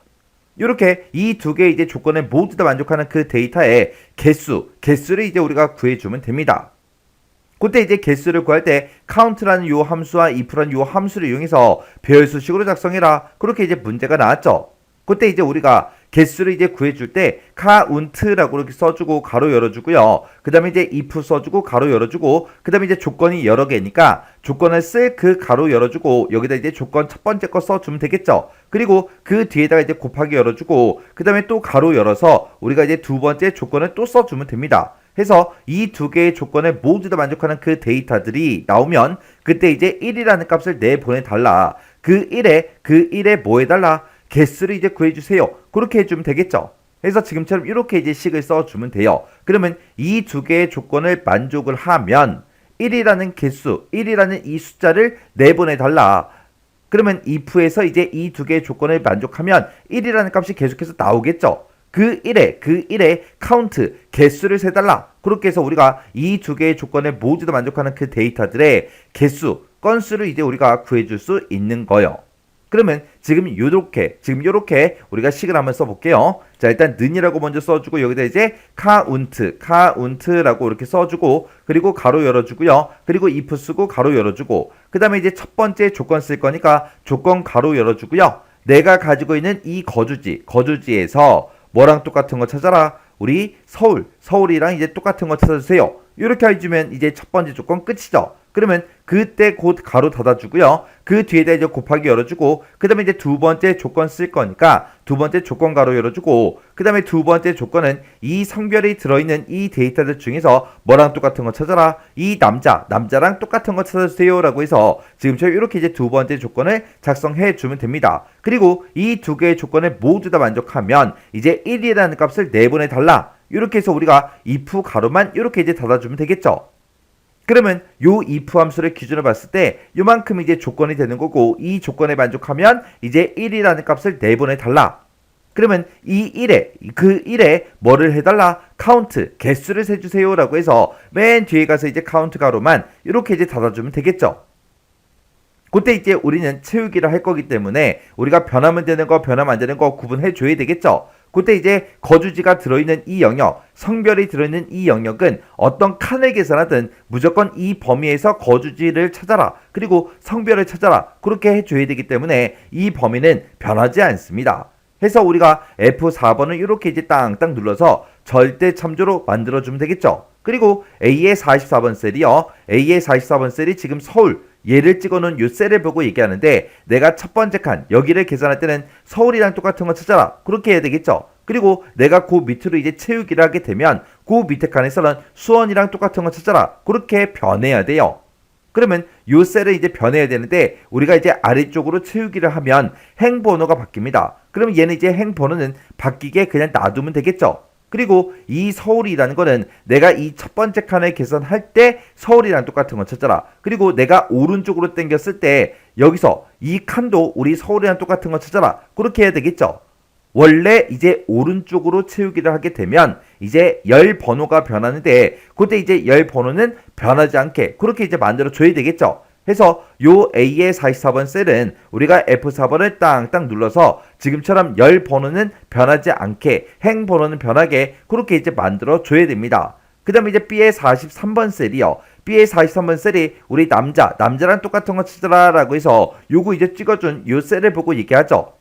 Speaker 1: 이렇게 이 두 개의 이제 조건에 모두 다 만족하는 그 데이터의 개수를 이제 우리가 구해주면 됩니다. 그때 이제 개수를 구할 때 count라는 요 함수와 if라는 요 함수를 이용해서 배열수식으로 작성해라. 그렇게 이제 문제가 나왔죠. 그때 이제 우리가 개수를 이제 구해줄 때 count라고 이렇게 써주고 가로 열어주고요. 그 다음에 이제 if 써주고 가로 열어주고 그 다음에 이제 조건이 여러 개니까 조건을 쓸 그 가로 열어주고 여기다 이제 조건 첫 번째 거 써주면 되겠죠. 그리고 그 뒤에다가 이제 곱하기 열어주고 그 다음에 또 가로 열어서 우리가 이제 두 번째 조건을 또 써주면 됩니다. 해서 이 두 개의 조건에 모두 다 만족하는 그 데이터들이 나오면 그때 이제 1이라는 값을 내보내달라. 그 1에 뭐 해달라? 개수를 이제 구해주세요. 그렇게 해주면 되겠죠. 그래서 지금처럼 이렇게 이제 식을 써주면 돼요. 그러면 이 두 개의 조건을 만족을 하면 1이라는 개수, 1이라는 이 숫자를 내보내달라. 그러면 if에서 이제 이 두 개의 조건을 만족하면 1이라는 값이 계속해서 나오겠죠. 그 1에 카운트 개수를 세달라. 그렇게 해서 우리가 이 두 개의 조건에 모두 다 만족하는 그 데이터들의 개수, 건수를 이제 우리가 구해줄 수 있는 거예요. 그러면 지금 요렇게 우리가 식을 한번 써볼게요. 자, 일단 는이라고 먼저 써주고 여기다 이제 count라고 이렇게 써주고 그리고 가로 열어주고요. 그리고 if 쓰고 가로 열어주고 그 다음에 이제 첫 번째 조건 쓸 거니까 조건 가로 열어주고요. 내가 가지고 있는 이 거주지에서 뭐랑 똑같은 거 찾아라. 우리 서울이랑 이제 똑같은 거 찾아주세요. 이렇게 해주면 이제 첫 번째 조건 끝이죠. 그러면 그때 곧 가로 닫아주고요. 그 뒤에다 이제 곱하기 열어주고 그 다음에 이제 두 번째 조건 쓸 거니까 두 번째 조건 가로 열어주고 그 다음에 두 번째 조건은 이 성별이 들어있는 이 데이터들 중에서 뭐랑 똑같은 거 찾아라. 이 남자랑 똑같은 거 찾아주세요 라고 해서 지금처럼 이렇게 이제 두 번째 조건을 작성해 주면 됩니다. 그리고 이 두 개의 조건을 모두 다 만족하면 이제 1이라는 값을 내보내 달라. 이렇게 해서 우리가 if 가로만 이렇게 이제 닫아주면 되겠죠. 그러면 요 if 함수를 기준으로 봤을 때 요만큼 이제 조건이 되는 거고 이 조건에 만족하면 이제 1이라는 값을 내보내 달라. 그러면 이 1에 뭐를 해달라? 카운트 개수를 세주세요 라고 해서 맨 뒤에 가서 이제 카운트 가로만 이렇게 이제 닫아주면 되겠죠. 그때 이제 우리는 채우기를 할 거기 때문에 우리가 변하면 되는 거 변하면 안 되는 거 구분해 줘야 되겠죠. 그때 이제 거주지가 들어있는 이 영역, 성별이 들어있는 이 영역은 어떤 칸을 계산하든 무조건 이 범위에서 거주지를 찾아라. 그리고 성별을 찾아라. 그렇게 해줘야 되기 때문에 이 범위는 변하지 않습니다. 해서 우리가 F4번을 이렇게 이제 땅땅 눌러서 절대 참조로 만들어주면 되겠죠. 그리고 A의 44번 셀이요. A의 44번 셀이 지금 서울 얘를 찍어놓은 요 셀을 보고 얘기하는데 내가 첫 번째 칸 여기를 계산할 때는 서울이랑 똑같은 거 찾아라. 그렇게 해야 되겠죠. 그리고 내가 그 밑으로 이제 채우기를 하게 되면 그 밑에 칸에서는 수원이랑 똑같은 거 찾아라. 그렇게 변해야 돼요. 그러면 요 셀을 이제 변해야 되는데 우리가 이제 아래쪽으로 채우기를 하면 행번호가 바뀝니다. 그러면 얘는 이제 행번호는 바뀌게 그냥 놔두면 되겠죠. 그리고 이 서울이라는 거는 내가 이 첫 번째 칸을 계산할 때 서울이랑 똑같은 거 찾아라. 그리고 내가 오른쪽으로 당겼을 때 여기서 이 칸도 우리 서울이랑 똑같은 거 찾아라. 그렇게 해야 되겠죠. 원래 이제 오른쪽으로 채우기를 하게 되면 이제 열 번호가 변하는데 그때 이제 열 번호는 변하지 않게 그렇게 이제 만들어 줘야 되겠죠. 해서 요 A의 44번 셀은 우리가 F4번을 땅땅 눌러서 지금처럼 열 번호는 변하지 않게 행 번호는 변하게 그렇게 이제 만들어 줘야 됩니다. 그 다음에 이제 B의 43번 셀이요. B의 43번 셀이 우리 남자랑 똑같은 거 찾으라 라고 해서 요거 이제 찍어준 요 셀을 보고 얘기하죠.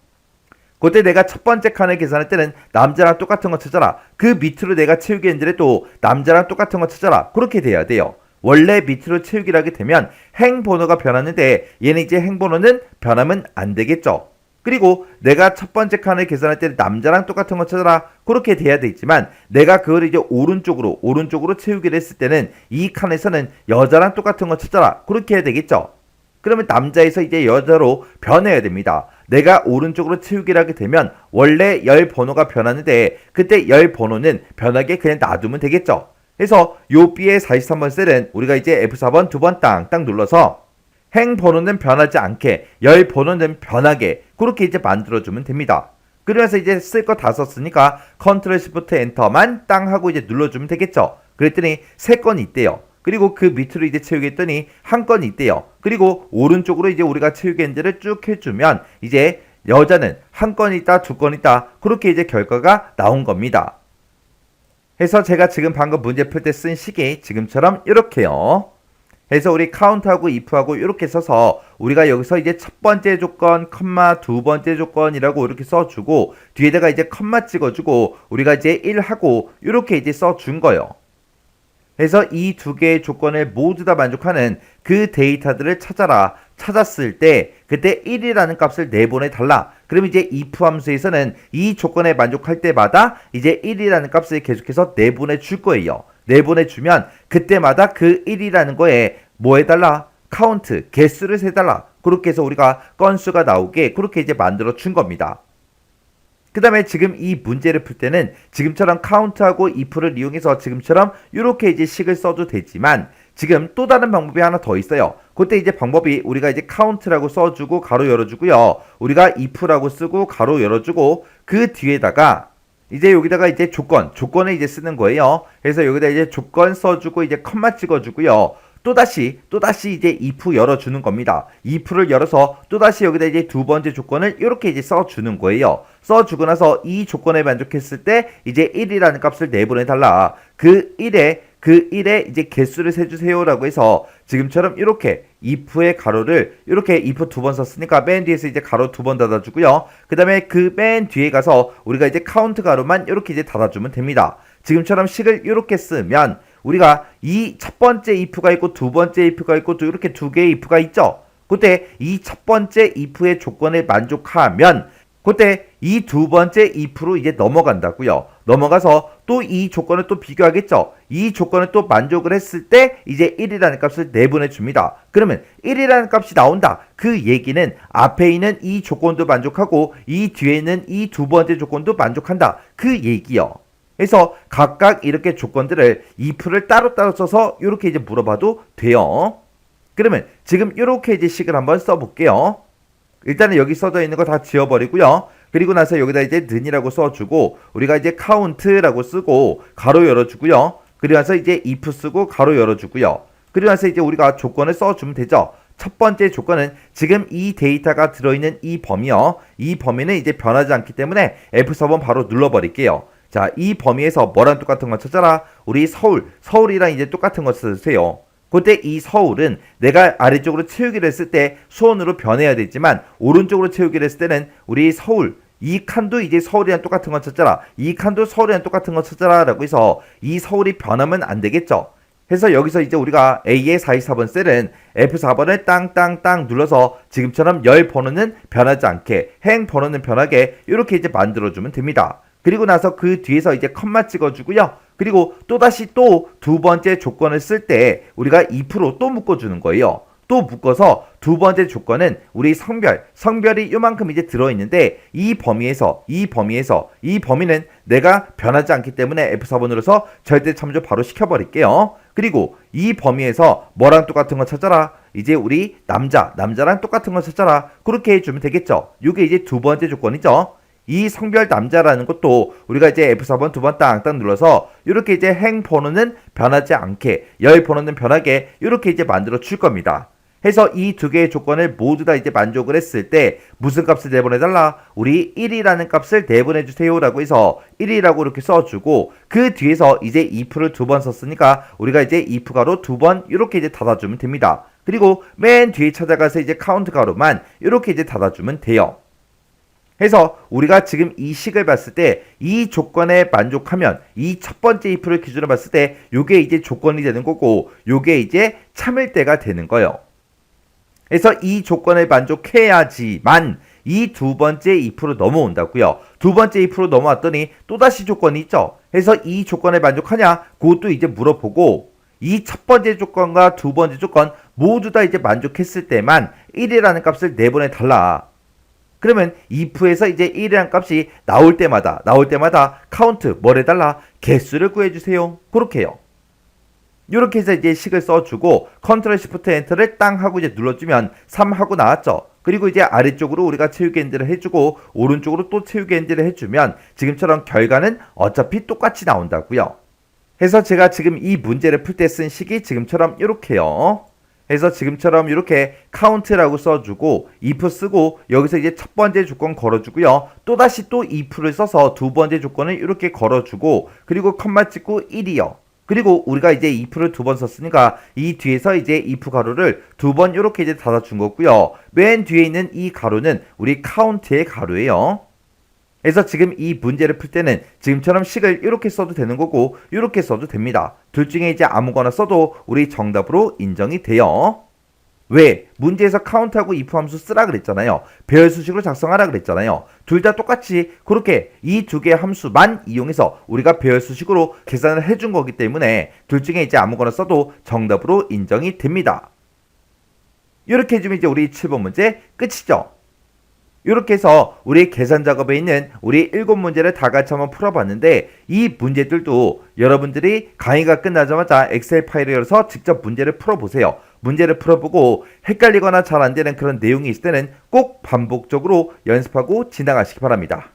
Speaker 1: 그때 내가 첫 번째 칸을 계산할 때는 남자랑 똑같은 거 찾아라. 그 밑으로 내가 채우기 했는데 또 남자랑 똑같은 거 찾아라. 그렇게 돼야 돼요. 원래 밑으로 채우기를 하게 되면 행 번호가 변하는데 얘는 이제 행 번호는 변하면 안 되겠죠. 그리고 내가 첫 번째 칸을 계산할 때 남자랑 똑같은 거 찾아라. 그렇게 돼야 되지만 내가 그걸 이제 오른쪽으로 채우기를 했을 때는 이 칸에서는 여자랑 똑같은 거 찾아라. 그렇게 해야 되겠죠. 그러면 남자에서 이제 여자로 변해야 됩니다. 내가 오른쪽으로 채우기를 하게 되면 원래 열 번호가 변하는데 그때 열 번호는 변하게 그냥 놔두면 되겠죠. 그래서 요 B의 43번 셀은 우리가 이제 F4번 두 번 땅땅 눌러서 행 번호는 변하지 않게 열 번호는 변하게 그렇게 이제 만들어주면 됩니다. 그러면서 이제 쓸 거 다 썼으니까 컨트롤 시프트 엔터만 땅 하고 이제 눌러주면 되겠죠. 그랬더니 세 건이 있대요. 그리고 그 밑으로 이제 채우기 했더니 한 건이 있대요. 그리고 오른쪽으로 이제 우리가 채우기 엔드를 쭉 해주면 이제 여자는 한 건 있다, 두 건 있다. 그렇게 이제 결과가 나온 겁니다. 해서 제가 지금 방금 문제 풀 때 쓴 식이 지금처럼 이렇게요. 해서 우리 카운트하고 if하고 이렇게 써서 우리가 여기서 이제 첫 번째 조건, 컴마 두 번째 조건이라고 이렇게 써주고 뒤에다가 이제 컴마 찍어주고 우리가 이제 1하고 이렇게 이제 써준 거예요. 그래서 이 두 개의 조건을 모두 다 만족하는 그 데이터들을 찾았을 때 그때 1이라는 값을 내보내 달라. 그럼 이제 if 함수에서는 이 조건에 만족할 때마다 이제 1이라는 값을 계속해서 내보내 줄 거예요. 내보내 주면 그때마다 그 1이라는 거에 뭐 해달라? 카운트, 개수를 세달라. 그렇게 해서 우리가 건수가 나오게 그렇게 이제 만들어 준 겁니다. 그 다음에 지금 이 문제를 풀 때는 지금처럼 카운트하고 if를 이용해서 지금처럼 이렇게 이제 식을 써도 되지만 지금 또 다른 방법이 하나 더 있어요. 그때 이제 방법이 우리가 이제 카운트라고 써주고 가로 열어주고요. 우리가 if라고 쓰고 가로 열어주고 그 뒤에다가 이제 여기다가 이제 조건을 이제 쓰는 거예요. 그래서 여기다 이제 조건 써주고 이제 컴마 찍어주고요. 또다시 이제 if 열어주는 겁니다. if를 열어서 또다시 여기다 이제 두 번째 조건을 이렇게 이제 써주는 거예요. 써주고 나서 이 조건에 만족했을 때 이제 1이라는 값을 내보내달라. 그 1에 이제 개수를 세주세요라고 해서 지금처럼 이렇게 if의 가로를 이렇게 if 두 번 썼으니까 맨 뒤에서 이제 가로 두 번 닫아주고요. 그 다음에 그 맨 뒤에 가서 우리가 이제 카운트 가로만 이렇게 이제 닫아주면 됩니다. 지금처럼 식을 이렇게 쓰면 우리가 이 첫 번째 if가 있고 두 번째 if가 있고 또 이렇게 두 개의 if가 있죠. 그때 이 첫 번째 if의 조건에 만족하면 그때 이 두 번째 if로 이제 넘어간다고요. 넘어가서 또 이 조건을 또 비교하겠죠. 이 조건을 또 만족을 했을 때 이제 1이라는 값을 내보내 줍니다. 그러면 1이라는 값이 나온다. 그 얘기는 앞에 있는 이 조건도 만족하고 이 뒤에 있는 이 두 번째 조건도 만족한다. 그 얘기요. 그래서 각각 이렇게 조건들을 if를 따로따로 써서 이렇게 이제 물어봐도 돼요. 그러면 지금 이렇게 이제 식을 한번 써볼게요. 일단은 여기 써져 있는 거 다 지워버리고요. 그리고 나서 여기다 이제 는이라고 써주고 우리가 이제 카운트라고 쓰고 가로 열어주고요. 그리고 나서 이제 if 쓰고 가로 열어주고요. 그리고 나서 이제 우리가 조건을 써주면 되죠. 첫 번째 조건은 지금 이 데이터가 들어있는 이 범위요. 이 범위는 이제 변하지 않기 때문에 F4번 바로 눌러버릴게요. 자, 이 범위에서 뭐랑 똑같은 거 찾아라. 우리 서울이랑 이제 똑같은 거 써주세요. 그때 이 서울은 내가 아래쪽으로 채우기를 했을 때 수원으로 변해야 되지만 오른쪽으로 채우기를 했을 때는 우리 서울 이 칸도 이제 서울이랑 똑같은 거 찾아라. 이 칸도 서울이랑 똑같은 거 찾아라 라고 해서 이 서울이 변하면 안 되겠죠. 그래서 여기서 이제 우리가 A의 44번 셀은 F4번을 땅땅땅 눌러서 지금처럼 열 번호는 변하지 않게 행 번호는 변하게 이렇게 이제 만들어주면 됩니다. 그리고 나서 그 뒤에서 이제 컴마 찍어주고요. 그리고 또다시 또 두 번째 조건을 쓸 때 우리가 if로 또 묶어주는 거예요. 또 묶어서 두 번째 조건은 우리 성별이 요만큼 이제 들어있는데 이 범위는 내가 변하지 않기 때문에 F4번으로서 절대 참조 바로 시켜버릴게요. 그리고 이 범위에서 뭐랑 똑같은 거 찾아라. 이제 우리 남자랑 똑같은 거 찾아라. 그렇게 해주면 되겠죠. 이게 이제 두 번째 조건이죠. 이 성별 남자라는 것도 우리가 이제 F4번 두 번 땅땅 눌러서 이렇게 이제 행 번호는 변하지 않게, 열 번호는 변하게 이렇게 이제 만들어 줄 겁니다. 해서 이 두 개의 조건을 모두 다 이제 만족을 했을 때 무슨 값을 내보내달라? 우리 1이라는 값을 내보내주세요 라고 해서 1이라고 이렇게 써주고, 그 뒤에서 이제 if를 두 번 썼으니까 우리가 이제 if 가로 두 번 이렇게 이제 닫아주면 됩니다. 그리고 맨 뒤에 찾아가서 이제 카운트 가로만 이렇게 이제 닫아주면 돼요. 해서 우리가 지금 이 식을 봤을 때 이 조건에 만족하면 이 첫 번째 if를 기준으로 봤을 때 요게 이제 조건이 되는 거고, 요게 이제 참을 때가 되는 거예요. 그래서 이 조건에 만족해야지만 이 두 번째 if로 넘어온다고요. 두 번째 if로 넘어왔더니 또다시 조건이 있죠. 그래서 이 조건에 만족하냐? 그것도 이제 물어보고, 이 첫 번째 조건과 두 번째 조건 모두 다 이제 만족했을 때만 1이라는 값을 내보내 달라. 그러면 if에서 이제 1이라는 값이 나올 때마다 카운트 뭘 해달라? 개수를 구해주세요. 그렇게 해요. 이렇게 해서 이제 식을 써주고 컨트롤 시프트 엔터를 땅 하고 이제 눌러주면 3 하고 나왔죠. 그리고 이제 아래쪽으로 우리가 채우기 엔드를 해주고 오른쪽으로 또 채우기 엔드를 해주면 지금처럼 결과는 어차피 똑같이 나온다고요. 해서 제가 지금 이 문제를 풀 때 쓴 식이 지금처럼 이렇게요. 해서 지금처럼 이렇게 카운트라고 써주고 if 쓰고 여기서 이제 첫 번째 조건 걸어주고요. 또다시 또 if를 써서 두 번째 조건을 이렇게 걸어주고, 그리고 컴마 찍고 1이요. 그리고 우리가 이제 if를 두 번 썼으니까 이 뒤에서 이제 if 가로를 두 번 이렇게 이제 닫아준 거고요. 맨 뒤에 있는 이 가로는 우리 카운트의 가로예요. 그래서 지금 이 문제를 풀 때는 지금처럼 식을 이렇게 써도 되는 거고 이렇게 써도 됩니다. 둘 중에 이제 아무거나 써도 우리 정답으로 인정이 돼요. 왜? 문제에서 카운트하고 if 함수 쓰라 그랬잖아요. 배열 수식으로 작성하라 그랬잖아요. 둘 다 똑같이 그렇게 이 두 개의 함수만 이용해서 우리가 배열 수식으로 계산을 해준 거기 때문에 둘 중에 이제 아무거나 써도 정답으로 인정이 됩니다. 이렇게 해주면 이제 우리 7번 문제 끝이죠. 이렇게 해서 우리 계산 작업에 있는 우리 7문제를 다 같이 한번 풀어봤는데, 이 문제들도 여러분들이 강의가 끝나자마자 엑셀 파일을 열어서 직접 문제를 풀어보세요. 문제를 풀어보고 헷갈리거나 잘 안되는 그런 내용이 있을 때는 꼭 반복적으로 연습하고 지나가시기 바랍니다.